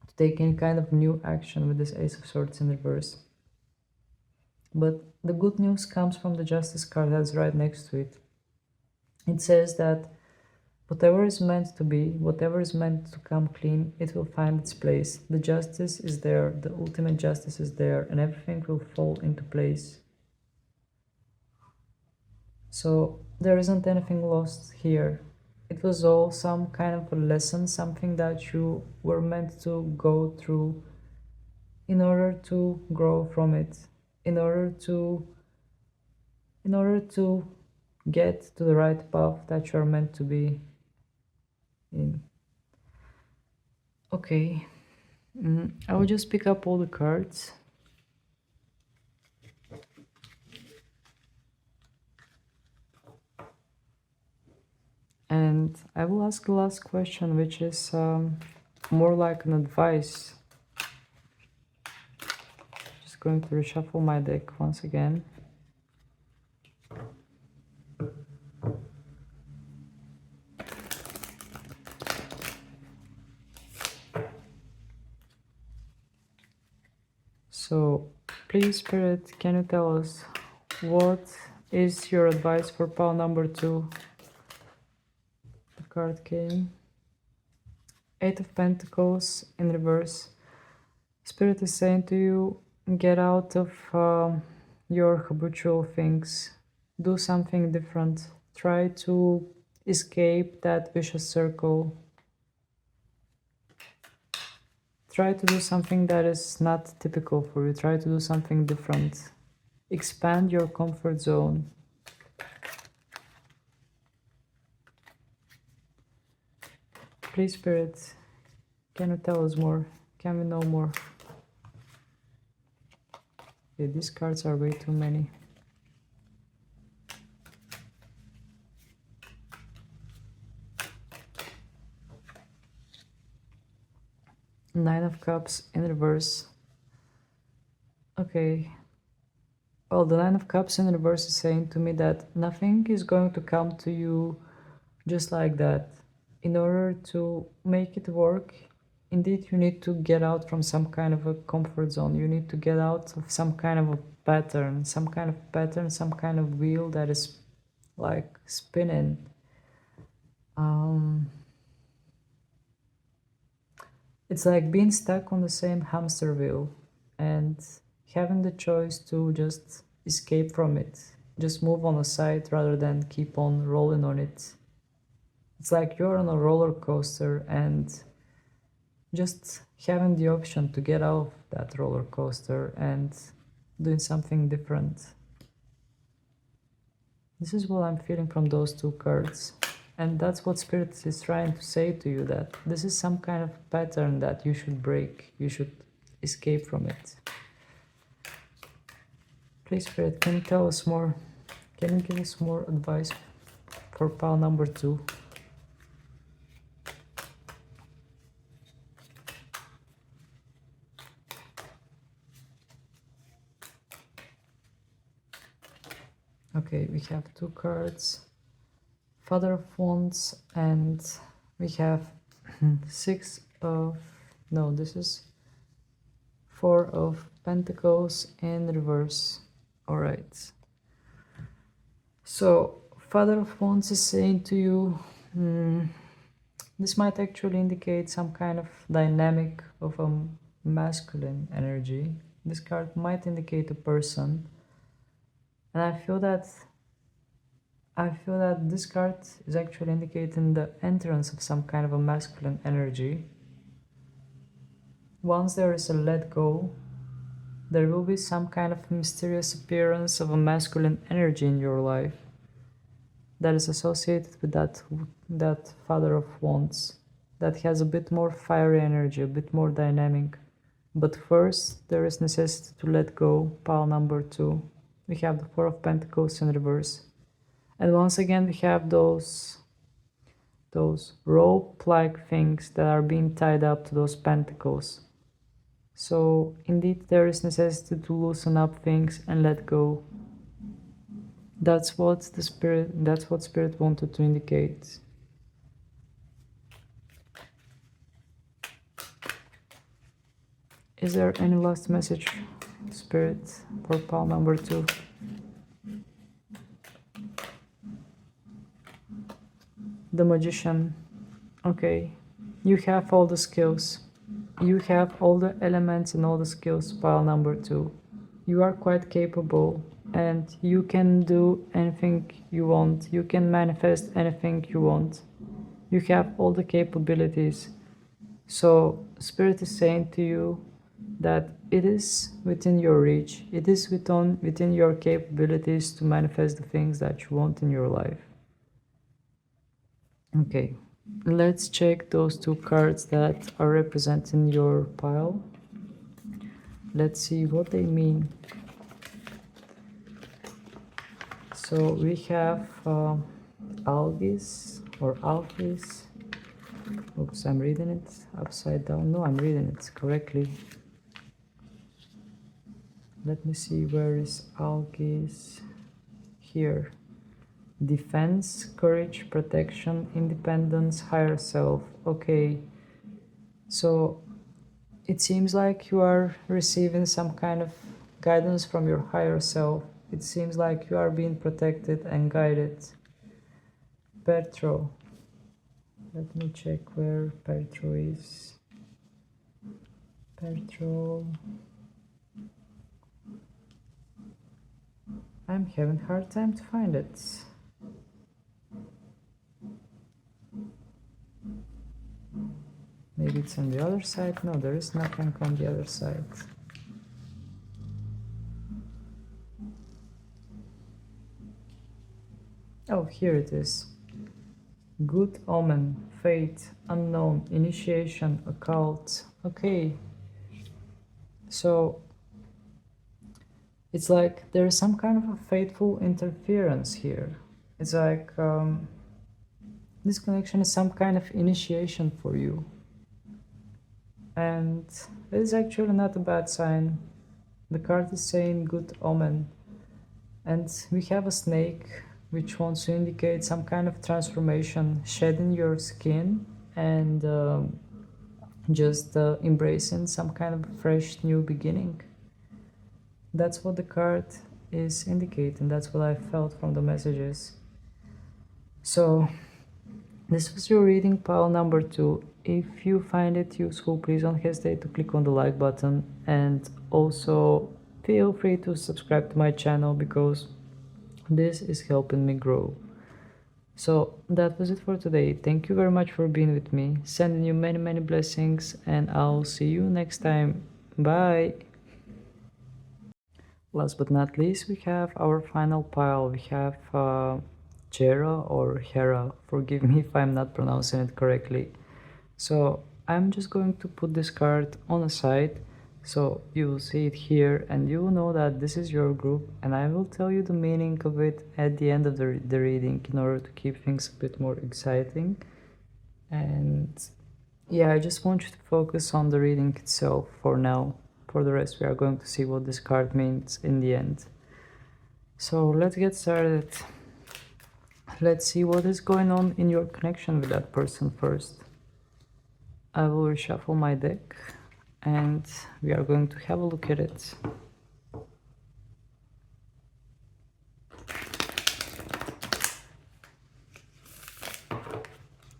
to take any kind of new action with this Ace of Swords in reverse. But the good news comes from the Justice card that's right next to it. It says that whatever is meant to be, whatever is meant to come clean, it will find its place. The justice is there, the ultimate justice is there, and everything will fall into place. So there isn't anything lost here. It was all some kind of a lesson, something that you were meant to go through in order to grow from it, in order to get to the right path that you're meant to be in. Okay, I will just pick up all the cards. And I will ask the last question, which is more like an advice. Just going to reshuffle my deck once again. So, please, Spirit, can you tell us what is your advice for pile number 2? The card came. 8 of Pentacles in reverse. Spirit is saying to you, get out of your habitual things. Do something different. Try to escape that vicious circle. Try to do something that is not typical for you. Try to do something different. Expand your comfort zone. Please, Spirit, can you tell us more? Can we know more? Okay, these cards are way too many. Nine of Cups in reverse. Okay. Well, the Nine of Cups in reverse is saying to me that nothing is going to come to you just like that. In order to make it work, indeed you need to get out from some kind of a comfort zone. You need to get out of some kind of a pattern, some kind of wheel that is like spinning. It's like being stuck on the same hamster wheel and having the choice to just escape from it, just move on the side rather than keep on rolling on it. It's like you're on a roller coaster and just having the option to get off that roller coaster and doing something different. This is what I'm feeling from those two cards. And that's what Spirit is trying to say to you, that this is some kind of pattern that you should break. You should escape from it. Please, Spirit, can you tell us more? Can you give us more advice for pile number 2? Okay, we have 2 cards. Father of Wands, and we have 6 of... No, this is 4 of Pentacles in reverse. Alright. So, Father of Wands is saying to you, this might actually indicate some kind of dynamic of a masculine energy. This card might indicate a person. And I feel that this card is actually indicating the entrance of some kind of a masculine energy. Once there is a let go, there will be some kind of mysterious appearance of a masculine energy in your life that is associated with that Father of Wands, that has a bit more fiery energy, a bit more dynamic, But first, there is necessity to let go, pile number 2. We have the Four of Pentacles in reverse. And once again, we have those rope-like things that are being tied up to those pentacles. So indeed, there is necessity to loosen up things and let go. That's what Spirit wanted to indicate. Is there any last message, Spirit, for pile number 2? The Magician. Okay, you have all the skills. You have all the elements and all the skills, pile number 2. You are quite capable and you can do anything you want. You can manifest anything you want. You have all the capabilities. So Spirit is saying to you that it is within your reach. It is within your capabilities to manifest the things that you want in your life. Okay, let's check those 2 cards that are representing your pile. Let's see what they mean. So we have Algis or Algis. Oops, I'm reading it upside down. No, I'm reading it correctly. Let me see, where is Algis? Here. Defense, courage, protection, independence, higher self. Okay, so it seems like you are receiving some kind of guidance from your higher self. It seems like you are being protected and guided. Petro. Let me check where Petro is. Petro. I'm having a hard time to find it. Maybe it's on the other side? No, there is nothing on the other side. Oh, here it is. Good omen, fate, unknown, initiation, occult. Okay. So it's like there is some kind of a fateful interference here. It's like this connection is some kind of initiation for you. And it is actually not a bad sign. The card is saying good omen. And we have a snake, which wants to indicate some kind of transformation, shedding your skin and just embracing some kind of fresh new beginning. That's what the card is indicating. That's what I felt from the messages. So this was your reading, pile number 2. If you find it useful, please don't hesitate to click on the like button, and also feel free to subscribe to my channel because this is helping me grow. So that was it for today. Thank you very much for being with me. Sending you many blessings, and I'll see you next time. Bye. Last but not least, we have our final pile. We have Hera or Hera. Forgive me if I'm not pronouncing it correctly. So I'm just going to put this card on the side, so you will see it here and you will know that this is your group, and I will tell you the meaning of it at the end of the reading in order to keep things a bit more exciting. And yeah, I just want you to focus on the reading itself for now. For the rest, we are going to see what this card means in the end. So let's get started. Let's see what is going on in your connection with that person first. I will reshuffle my deck and we are going to have a look at it.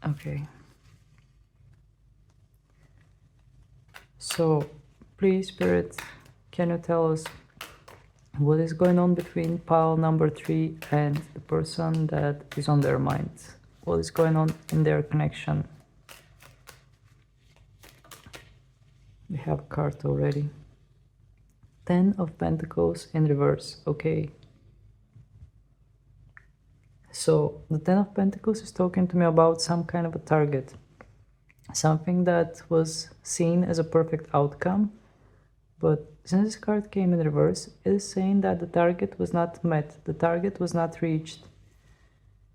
Okay. So, please, Spirit, can you tell us what is going on between pile number 3 and the person that is on their mind? What is going on in their connection? We have a card already. 10 of Pentacles in reverse. Okay. So the 10 of Pentacles is talking to me about some kind of a target. Something that was seen as a perfect outcome, But since this card came in reverse, it is saying that the target was not met, the target was not reached.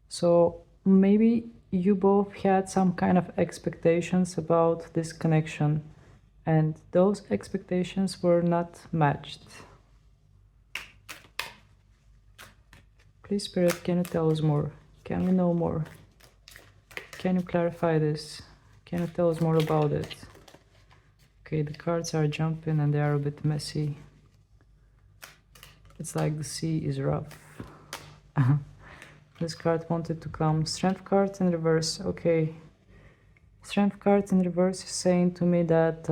So maybe you both had some kind of expectations about this connection, and those expectations were not matched. Please, Spirit, can you tell us more? Can we know more? Can you clarify this? Can you tell us more about it? Okay, the cards are jumping and they are a bit messy. It's like the sea is rough. This card wanted to come. Strength card in reverse. Okay. Strength card in reverse is saying to me that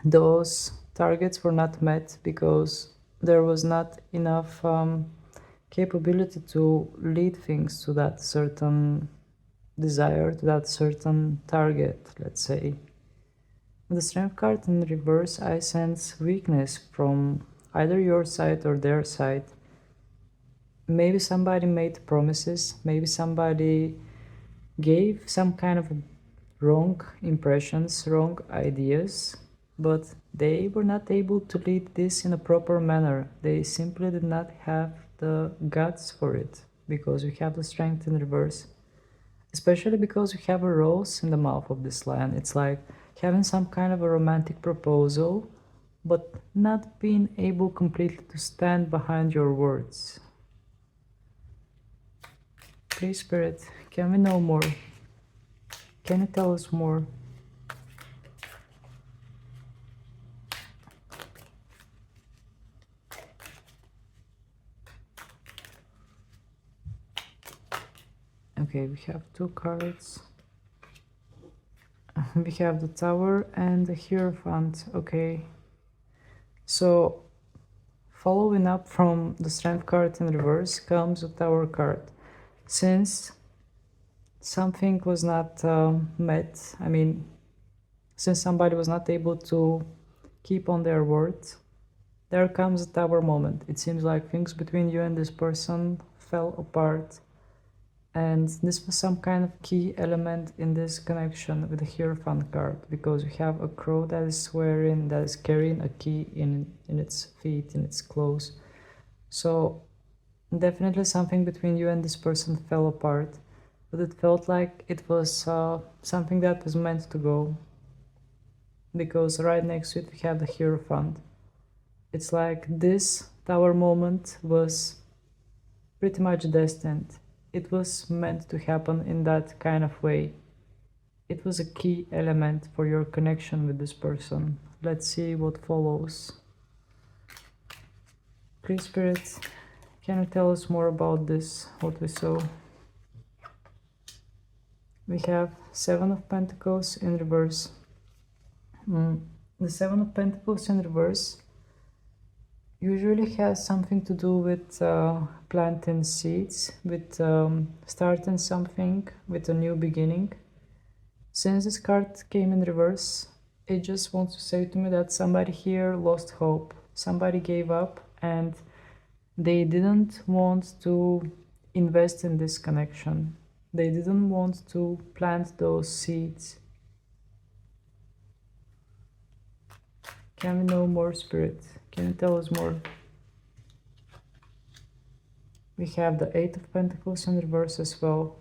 those targets were not met because there was not enough capability to lead things to that certain desire, to that certain target, let's say. With the strength card in reverse, I sense weakness from either your side or their side. Maybe somebody made promises, maybe somebody gave some kind of wrong impressions, wrong ideas, but they were not able to lead this in a proper manner. They simply did not have the guts for it, because we have the strength in reverse. Especially because we have a rose in the mouth of this lion. It's like having some kind of a romantic proposal, but not being able completely to stand behind your words. Please, Spirit, can we know more? Can you tell us more? Okay, we have two cards. We have the Tower and the Hierophant. Okay, so following up from the Strength card in reverse comes the Tower card. Since something was not met, I mean, since somebody was not able to keep on their words, there comes a Tower moment. It seems like things between you and this person fell apart. And this was some kind of key element in this connection with the Hierophant card, because we have a crow that is swearing, that is carrying a key in its feet, in its clothes. So definitely something between you and this person fell apart, but it felt like it was something that was meant to go, because right next to it we have the Hierophant. It's like this Tower moment was pretty much destined. It was meant to happen in that kind of way. It was a key element for your connection with this person. Let's see what follows. Please, Spirit, can you tell us more about this, what we saw? We have Seven of Pentacles in reverse. The Seven of Pentacles in reverse usually has something to do with planting seeds, with starting something, with a new beginning. Since this card came in reverse, it just wants to say to me that somebody here lost hope, somebody gave up, and they didn't want to invest in this connection. They didn't want to plant those seeds. Can we know more, Spirit? Can you tell us more? We have the Eight of Pentacles in reverse as well.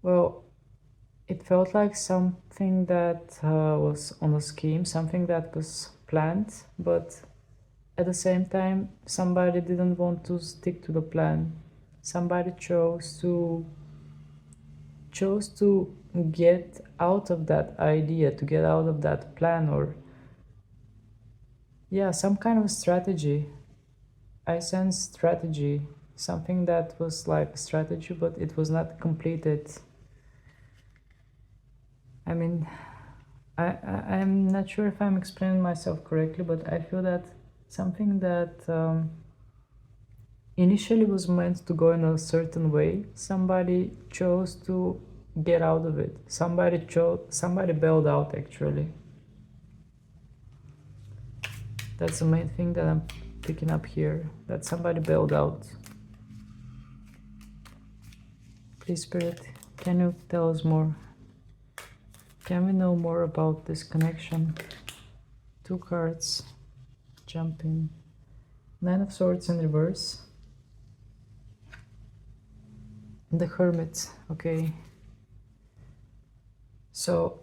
Well, it felt like something that was on a scheme, something that was planned, but at the same time, somebody didn't want to stick to the plan. Somebody chose to get out of that idea, to get out of that plan, or yeah, some kind of strategy. I sense strategy, something that was like a strategy, but it was not completed. I mean, I'm not sure if I'm explaining myself correctly, but I feel that something that initially was meant to go in a certain way, somebody chose to get out of it. Somebody bailed out, actually. That's the main thing that I'm picking up here, that somebody bailed out. Please, Spirit, can you tell us more? Can we know more about this connection? 2 cards, jumping. 9 of Swords in reverse. The Hermit, okay. So,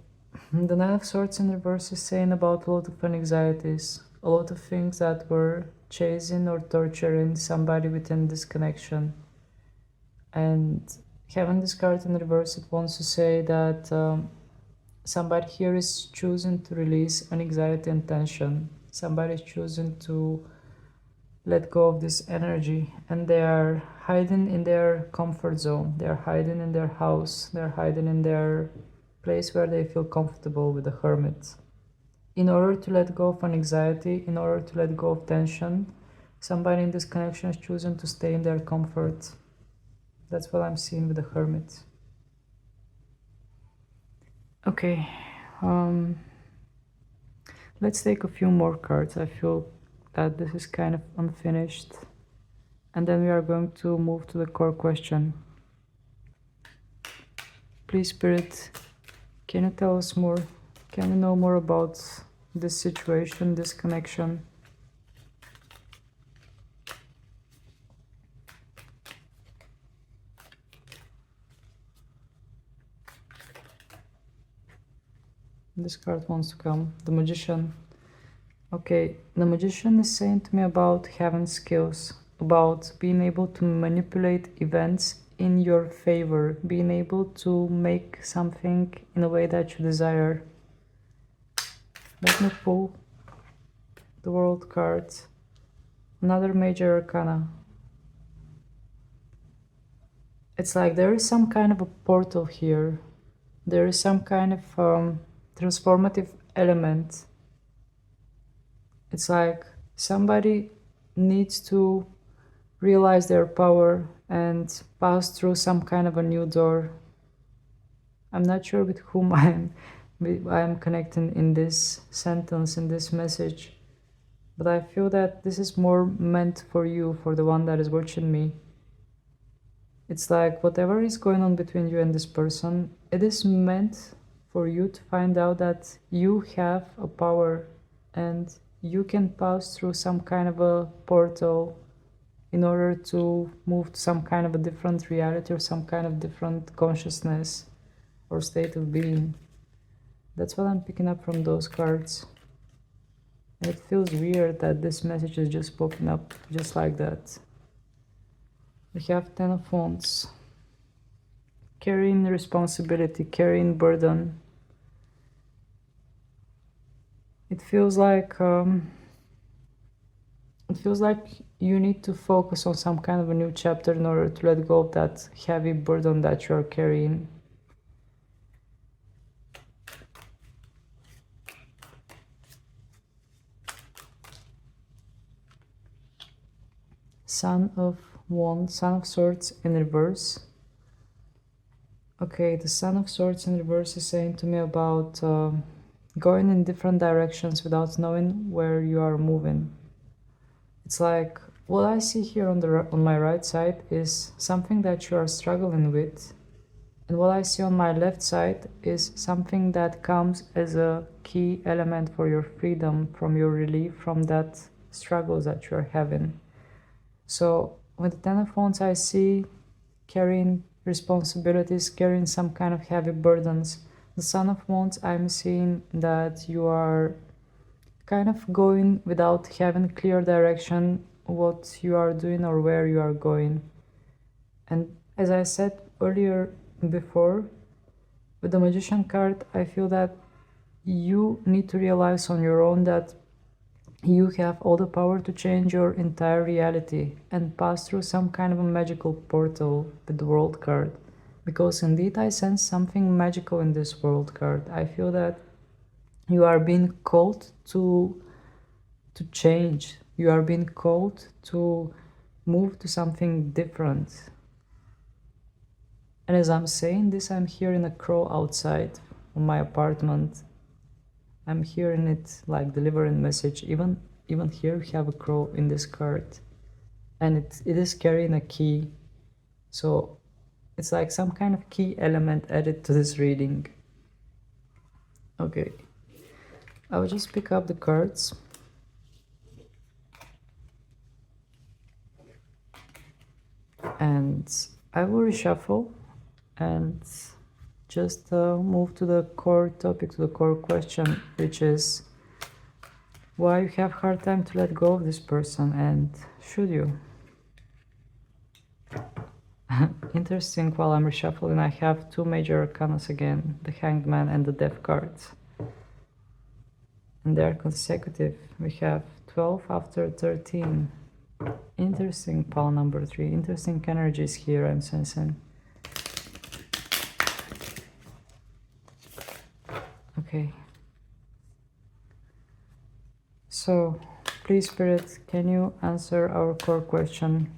the 9 of Swords in reverse is saying about a lot of anxieties, a lot of things that were chasing or torturing somebody within this connection. And having this card in reverse, it wants to say that somebody here is choosing to release an anxiety and tension. Somebody is choosing to let go of this energy, and they are hiding in their comfort zone. They are hiding in their house. They are hiding in their place where they feel comfortable with the Hermit. In order to let go of an anxiety, in order to let go of tension, somebody in this connection is choosing to stay in their comfort. That's what I'm seeing with the Hermit. Okay, let's take a few more cards. I feel that this is kind of unfinished. And then we are going to move to the core question. Please, Spirit, can you tell us more? Can we know more about this situation, this connection? This card wants to come. The Magician. Okay, the Magician is saying to me about having skills, about being able to manipulate events in your favor, being able to make something in a way that you desire. Let me pull the World card. Another major arcana. It's like there is some kind of a portal here. There is some kind of transformative element. It's like somebody needs to realize their power and pass through some kind of a new door. I'm not sure with whom I am connecting in this sentence, in this message, but I feel that this is more meant for you, for the one that is watching me. It's like whatever is going on between you and this person, it is meant for you to find out that you have a power and you can pass through some kind of a portal in order to move to some kind of a different reality or some kind of different consciousness or state of being. That's what I'm picking up from those cards. And it feels weird that this message is just popping up just like that. We have 10 of Wands. Carrying responsibility, carrying burden. It feels like you need to focus on some kind of a new chapter in order to let go of that heavy burden that you are carrying. Son of Wands, Son of Swords in reverse. Okay, the Son of Swords in reverse is saying to me about going in different directions without knowing where you are moving. It's like what I see here on my right side is something that you are struggling with, and what I see on my left side is something that comes as a key element for your freedom, from your relief from that struggles that you are having. So with the 10 of Wands, I see carrying responsibilities, carrying some kind of heavy burdens. The Son of Wands, I'm seeing that you are kind of going without having clear direction what you are doing or where you are going. And as I said earlier before, with the Magician card, I feel that you need to realize on your own that you have all the power to change your entire reality and pass through some kind of a magical portal with the World card. Because indeed I sense something magical in this World card. I feel that you are being called to change. You are being called to move to something different. And as I'm saying this, I'm hearing a crow outside of my apartment. I'm hearing it like delivering message. Even here we have a crow in this card, and it is carrying a key. So it's like some kind of key element added to this reading. Okay, I will just pick up the cards. And I will reshuffle and just move to the core topic, to the core question, which is why you have hard time to let go of this person, and should you? Interesting, while I'm reshuffling I have two major arcanas again, the Hanged Man and the Death cards. And they are consecutive. We have 12 after 13. Interesting pile number 3. Interesting energies here I'm sensing. Okay. So, please Spirit, can you answer our core question?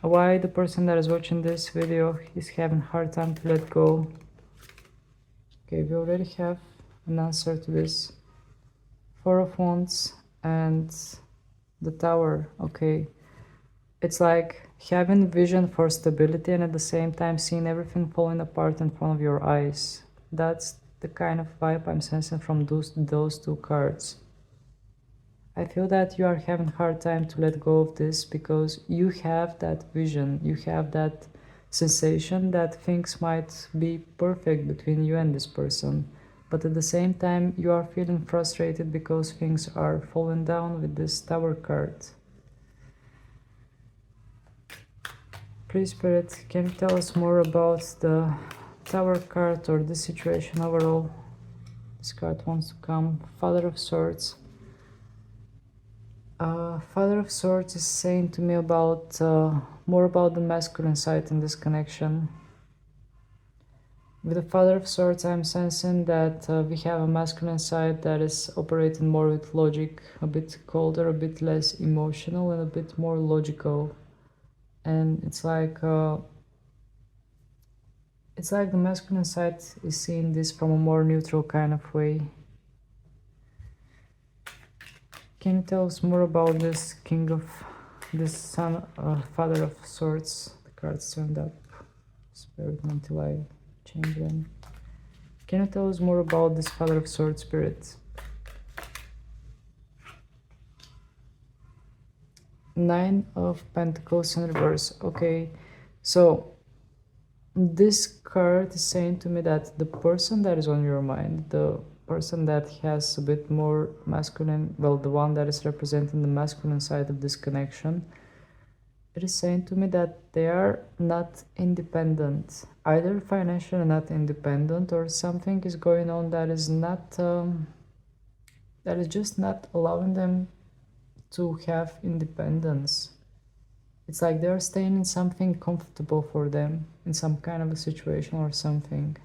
Why the person that is watching this video is having hard time to let go? Okay, we already have an answer to this. Four of Wands and the Tower. Okay, it's like having vision for stability and at the same time seeing everything falling apart in front of your eyes. That's the kind of vibe I'm sensing from those two cards. I feel that you are having a hard time to let go of this because you have that vision, you have that sensation that things might be perfect between you and this person. But at the same time, you are feeling frustrated because things are falling down with this Tower card. Please, Spirit, can you tell us more about the Tower card or the situation overall? This card wants to come. Father of Swords. Father of Swords is saying to me about more about the masculine side in this connection. With the Father of Swords, I'm sensing that we have a masculine side that is operating more with logic, a bit colder, a bit less emotional, and a bit more logical. And it's like the masculine side is seeing this from a more neutral kind of way. Can you tell us more about this Father of Swords? The cards turned up. Spirit until I change them. Can you tell us more about this Father of Swords, Spirit? Nine of Pentacles in reverse. Okay, so this card is saying to me that the person that is on your mind, the person that has a bit more masculine, well, the one that is representing the masculine side of this connection, it is saying to me that they are not independent, either financially not independent, or something is going on that is not that is just not allowing them to have independence. It's like they're staying in something comfortable for them, in some kind of a situation or something.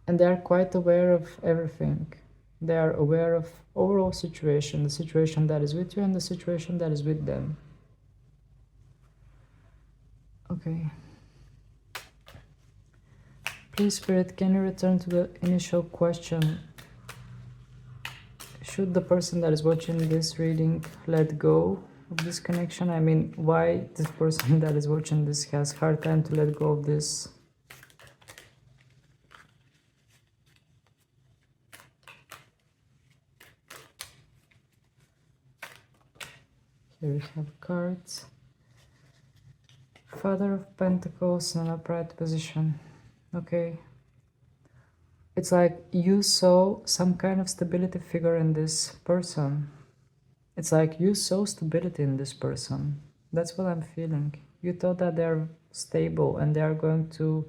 And they are quite aware of everything. They are aware of overall situation, the situation that is with you and the situation that is with them. Okay. Please, Spirit, can you return to the initial question? Should the person that is watching this reading let go of this connection? I mean, why this person that is watching this has hard time to let go of this? Here we have cards. Father of Pentacles in an upright position. Okay. It's like you saw some kind of stability figure in this person. It's like you saw stability in this person. That's what I'm feeling. You thought that they're stable and they are going to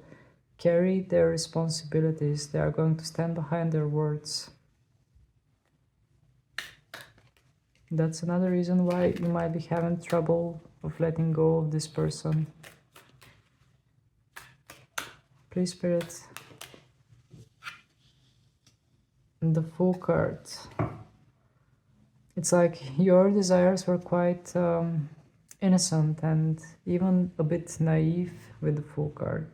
carry their responsibilities. They are going to stand behind their words. That's another reason why you might be having trouble of letting go of this person. Please, Spirit. And the Fool card. It's like your desires were quite innocent and even a bit naive with the Fool card.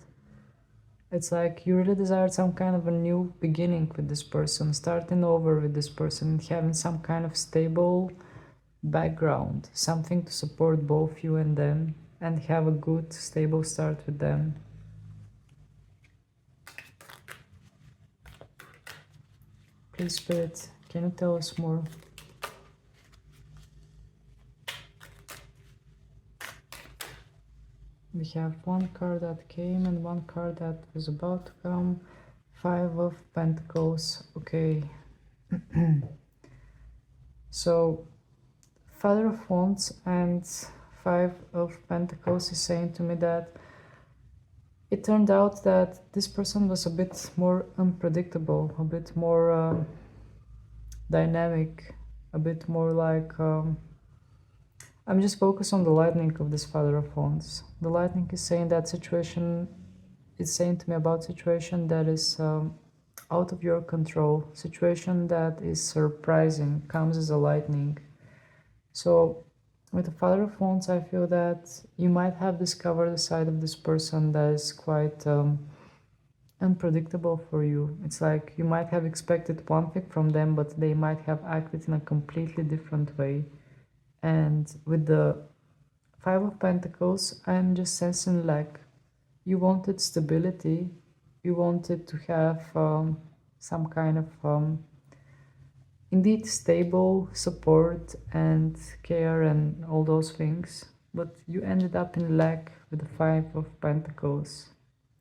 It's like you really desired some kind of a new beginning with this person, starting over with this person, having some kind of stable background, something to support both you and them, and have a good, stable start with them. Please, Spirit, can you tell us more? We have one card that came and one card that was about to come. Five of Pentacles. Okay. So, Father of Wands and Five of Pentacles is saying to me that it turned out that this person was a bit more unpredictable, a bit more dynamic, a bit more like... I'm just focused on the lightning of this Father of Wands. The lightning is saying that situation, it's saying to me about situation that is out of your control, situation that is surprising, comes as a lightning. So with the Father of Wands, I feel that you might have discovered a side of this person that is quite unpredictable for you. It's like you might have expected one thing from them, but they might have acted in a completely different way. And with the Five of Pentacles, I'm just sensing like you wanted stability, you wanted to have some kind of indeed stable support and care and all those things, but you ended up in lack with the Five of Pentacles.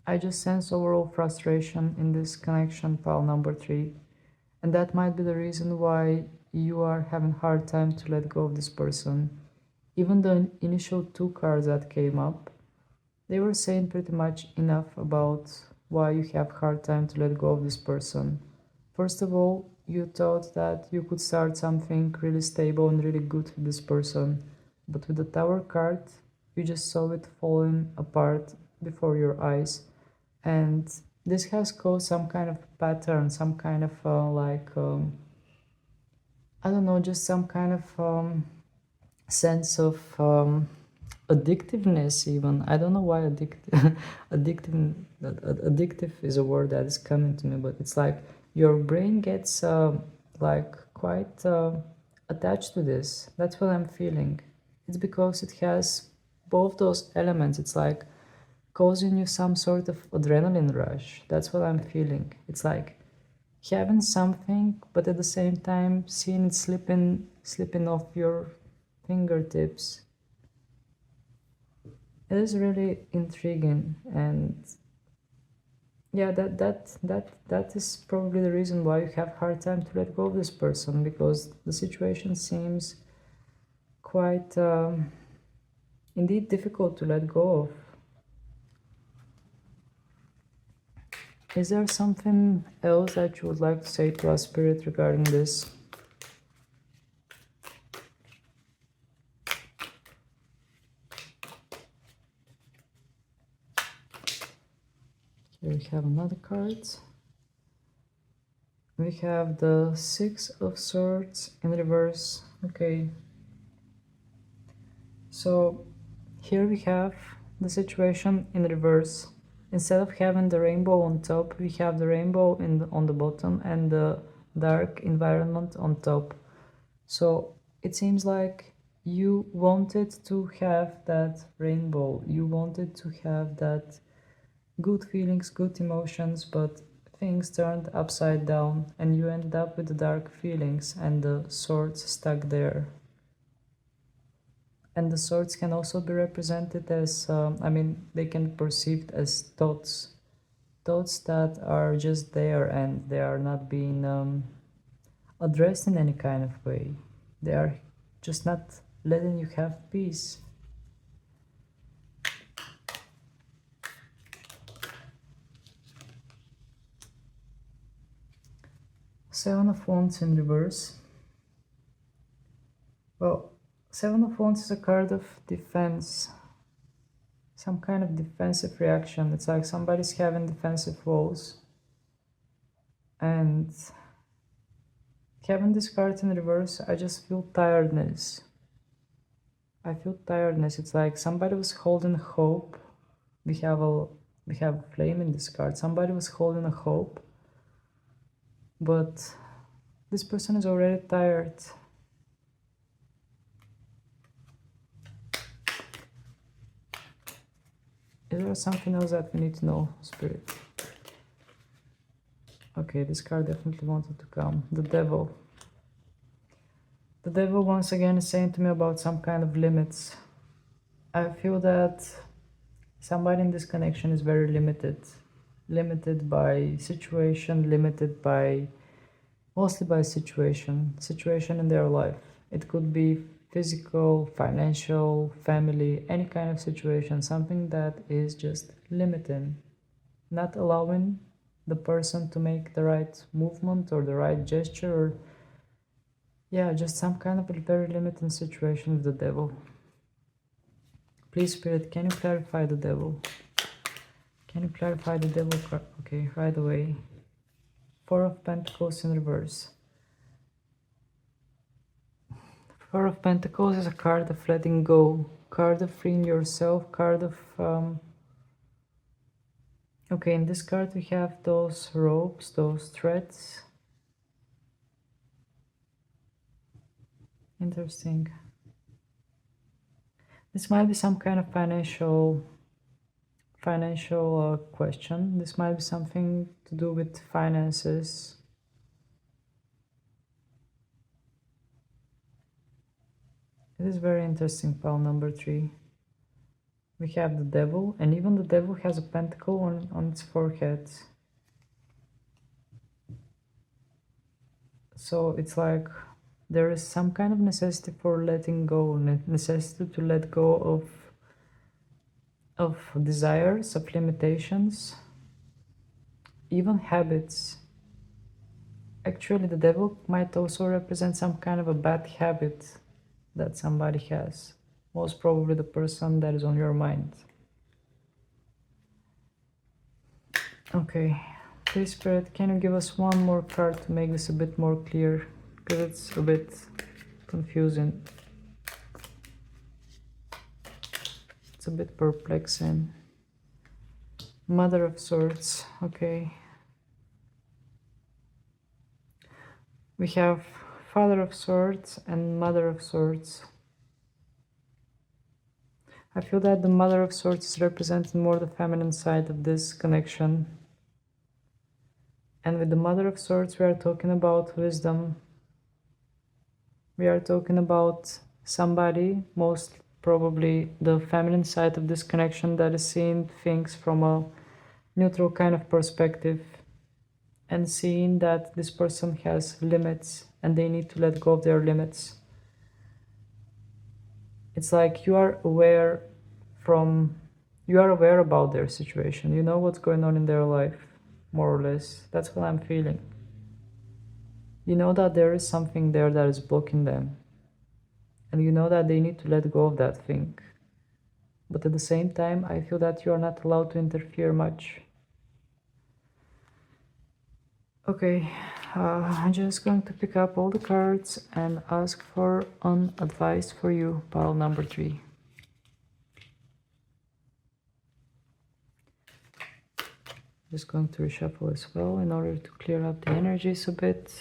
I just sense overall frustration in this connection, pile number 3, and that might be the reason why you are having a hard time to let go of this person. Even the initial 2 cards that came up, they were saying pretty much enough about why you have a hard time to let go of this person. First of all, you thought that you could start something really stable and really good with this person, but with the Tower card, you just saw it falling apart before your eyes, and this has caused some kind of pattern, some kind of I don't know, just some kind of sense of addictiveness even. I don't know why addictive is a word that is coming to me, but it's like your brain gets like quite attached to this. That's what I'm feeling. It's because it has both those elements. It's like causing you some sort of adrenaline rush. That's what I'm feeling. It's like having something, but at the same time seeing it slipping off your fingertips. It is really intriguing, and yeah, that is probably the reason why you have a hard time to let go of this person, because the situation seems quite indeed difficult to let go of. Is there something else that you would like to say to our Spirit regarding this? Here we have another card. We have the Six of Swords in reverse. Okay. So here we have the situation in reverse. Instead of having the rainbow on top, we have the rainbow on the bottom and the dark environment on top. So it seems like you wanted to have that rainbow. You wanted to have that good feelings, good emotions, but things turned upside down and you ended up with the dark feelings and the swords stuck there. And the swords can also be represented as, I mean, they can be perceived as thoughts that are just there and they are not being addressed in any kind of way. They are just not letting you have peace. Seven of Wands in reverse. Well, Seven of Wands is a card of defense. Some kind of defensive reaction. It's like somebody's having defensive walls. And having this card in reverse, I just feel tiredness. I feel tiredness. It's like somebody was holding hope. We have a flame in this card. Somebody was holding a hope. But this person is already tired. Is there something else that we need to know, Spirit? Okay, this card definitely wanted to come. The Devil. The Devil once again is saying to me about some kind of limits. I feel that somebody in this connection is very limited. Limited by situation, limited by mostly by situation in their life. It could be physical, financial, family, any kind of situation, something that is just limiting, not allowing the person to make the right movement or the right gesture, or yeah, just some kind of a very limiting situation with the Devil. Please, Spirit, can you clarify the Devil? Can you clarify the Devil? Okay, right away. Four of Pentacles in reverse. Four of Pentacles is a card of letting go, card of freeing yourself, card of okay, in this card we have those ropes, those threads. Interesting. This might be some kind of financial question. This might be something to do with finances. It is very interesting, pile number 3. We have the Devil, and even the Devil has a pentacle on its forehead. So it's like there is some kind of necessity for letting go, necessity to let go of desires, of limitations, even habits. Actually, the Devil might also represent some kind of a bad habit that somebody has. Most probably the person that is on your mind. Okay, please, Spirit, can you give us one more card to make this a bit more clear? Because it's a bit confusing. It's a bit perplexing. Mother of Swords, okay. We have Father of Swords and Mother of Swords. I feel that the Mother of Swords is representing more the feminine side of this connection. And with the Mother of Swords, we are talking about wisdom. We are talking about somebody, most probably the feminine side of this connection, that is seeing things from a neutral kind of perspective and seeing that this person has limits and they need to let go of their limits. It's like you are aware about their situation. You know what's going on in their life, more or less. That's what I'm feeling. You know that there is something there that is blocking them. And you know that they need to let go of that thing. But at the same time, I feel that you are not allowed to interfere much. Okay, I'm just going to pick up all the cards and ask for an advice for you, pile number 3. Just going to reshuffle as well in order to clear up the energies a bit.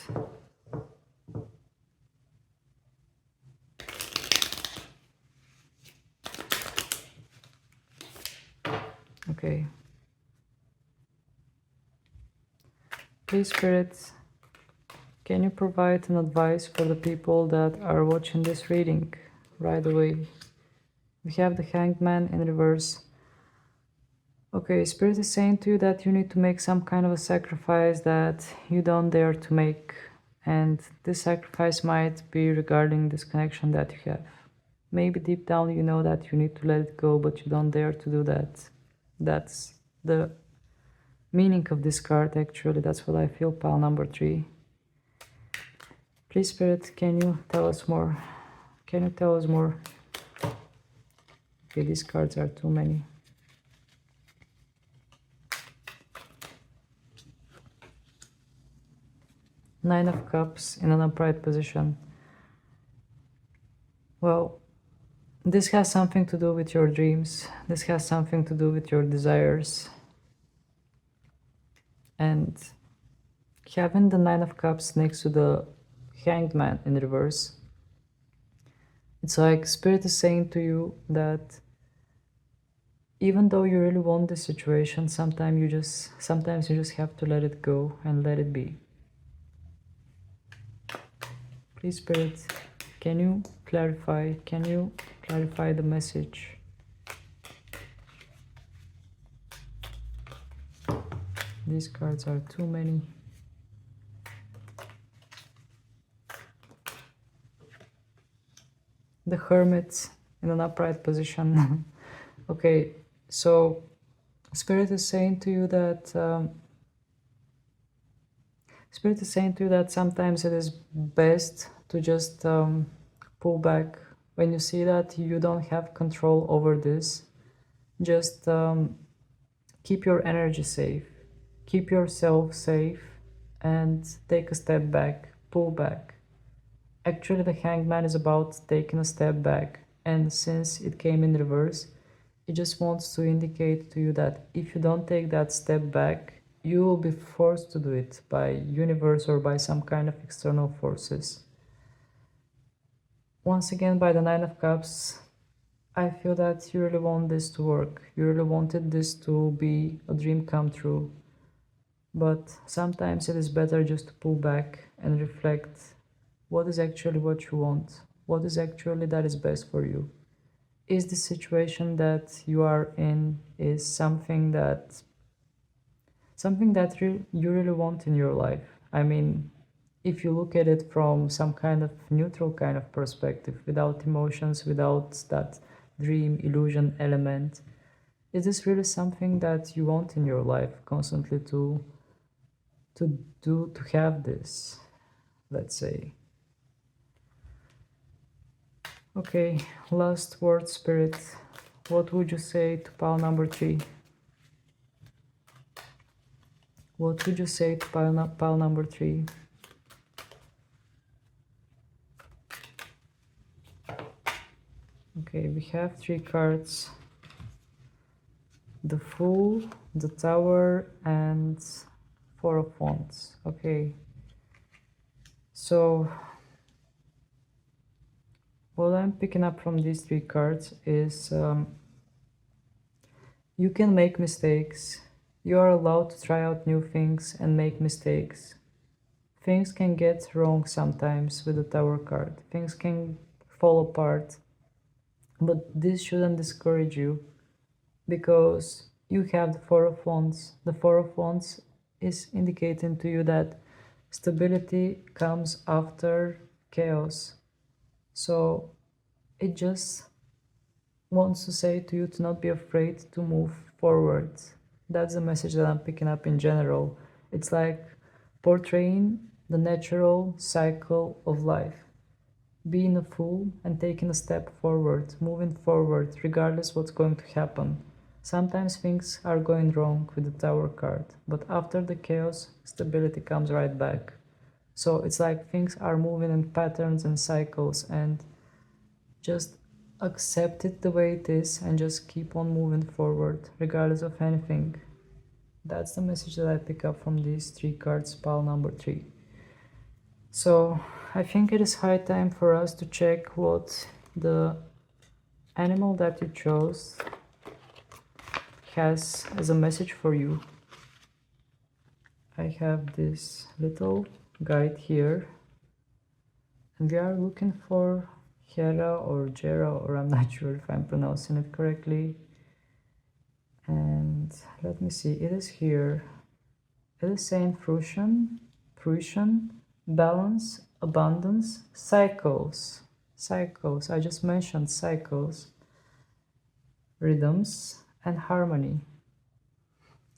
Okay. Please, Spirit, can you provide an advice for the people that are watching this reading right away? We have the Hanged Man in reverse. Okay, Spirit is saying to you that you need to make some kind of a sacrifice that you don't dare to make. And this sacrifice might be regarding this connection that you have. Maybe deep down you know that you need to let it go, but you don't dare to do that. That's the meaning of this card, actually. That's what I feel, pile number 3. Please, Spirit, can you tell us more? Can you tell us more? Okay, these cards are too many. Nine of Cups in an upright position. Well, this has something to do with your dreams. This has something to do with your desires. And having the Nine of Cups next to the Hanged Man in reverse, it's like Spirit is saying to you that even though you really want this situation, sometimes you just have to let it go and let it be. Please, Spirit, can you clarify the message? These cards are too many. The Hermit in an upright position. Okay, so Spirit is saying to you that sometimes it is best to just pull back when you see that you don't have control over this. Just keep your energy safe, keep yourself safe, and take a step back, pull back. Actually, the Hangman is about taking a step back, and since it came in reverse, it just wants to indicate to you that if you don't take that step back, you will be forced to do it by universe or by some kind of external forces. Once again, by the Nine of Cups, I feel that you really want this to work. You really wanted this to be a dream come true. But sometimes it is better just to pull back and reflect what is actually what you want, what is actually that is best for you. Is the situation that you are in is something that you really want in your life? I mean, if you look at it from some kind of neutral kind of perspective, without emotions, without that dream illusion element, is this really something that you want in your life constantly to have this, let's say? Okay, last word, Spirit. What would you say to pile number 3? What would you say to pile number 3? Okay, we have 3 cards. The Fool, the Tower, and 4 of Wands. Okay. So, what I'm picking up from these 3 cards is you can make mistakes. You are allowed to try out new things and make mistakes. Things can get wrong sometimes with the Tower card. Things can fall apart. But this shouldn't discourage you, because you have the 4 of Wands. The 4 of Wands is indicating to you that stability comes after chaos. So it just wants to say to you to not be afraid to move forward. That's the message that I'm picking up in general. It's like portraying the natural cycle of life. Being a fool and taking a step forward, moving forward, regardless what's going to happen. Sometimes things are going wrong with the Tower card, but after the chaos, stability comes right back. So it's like things are moving in patterns and cycles, and just accept it the way it is and just keep on moving forward, regardless of anything. That's the message that I pick up from these 3 cards, pile number 3. So I think it is high time for us to check what the animal that you chose has as a message for you. I have this little guide here, and we are looking for Hera or Jera, or I'm not sure if I'm pronouncing it correctly. And let me see, it is here. It is saying fruition, balance, abundance, cycles. I just mentioned cycles, rhythms, and harmony.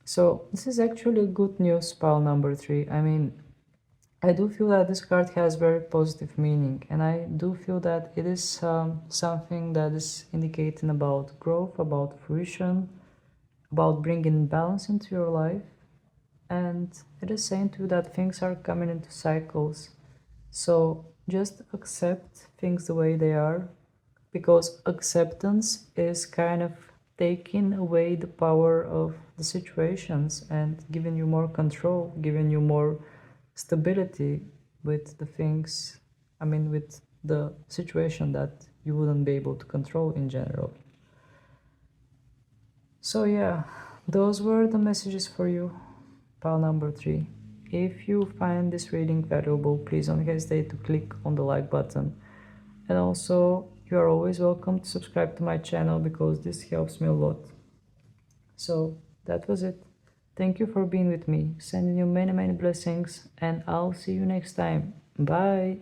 So this is actually good news, pile number 3. I mean, I do feel that this card has very positive meaning, and I do feel that it is something that is indicating about growth, about fruition, about bringing balance into your life. And it is saying to you that things are coming into cycles. So just accept things the way they are, because acceptance is kind of taking away the power of the situations and giving you more control, giving you more stability with the things, I mean, with the situation that you wouldn't be able to control in general. So yeah, those were the messages for you, pal number 3. If you find this reading valuable, please don't hesitate to click on the like button. And also, you are always welcome to subscribe to my channel because this helps me a lot. So that was it. Thank you for being with me. Sending you many blessings, and I'll see you next time. Bye.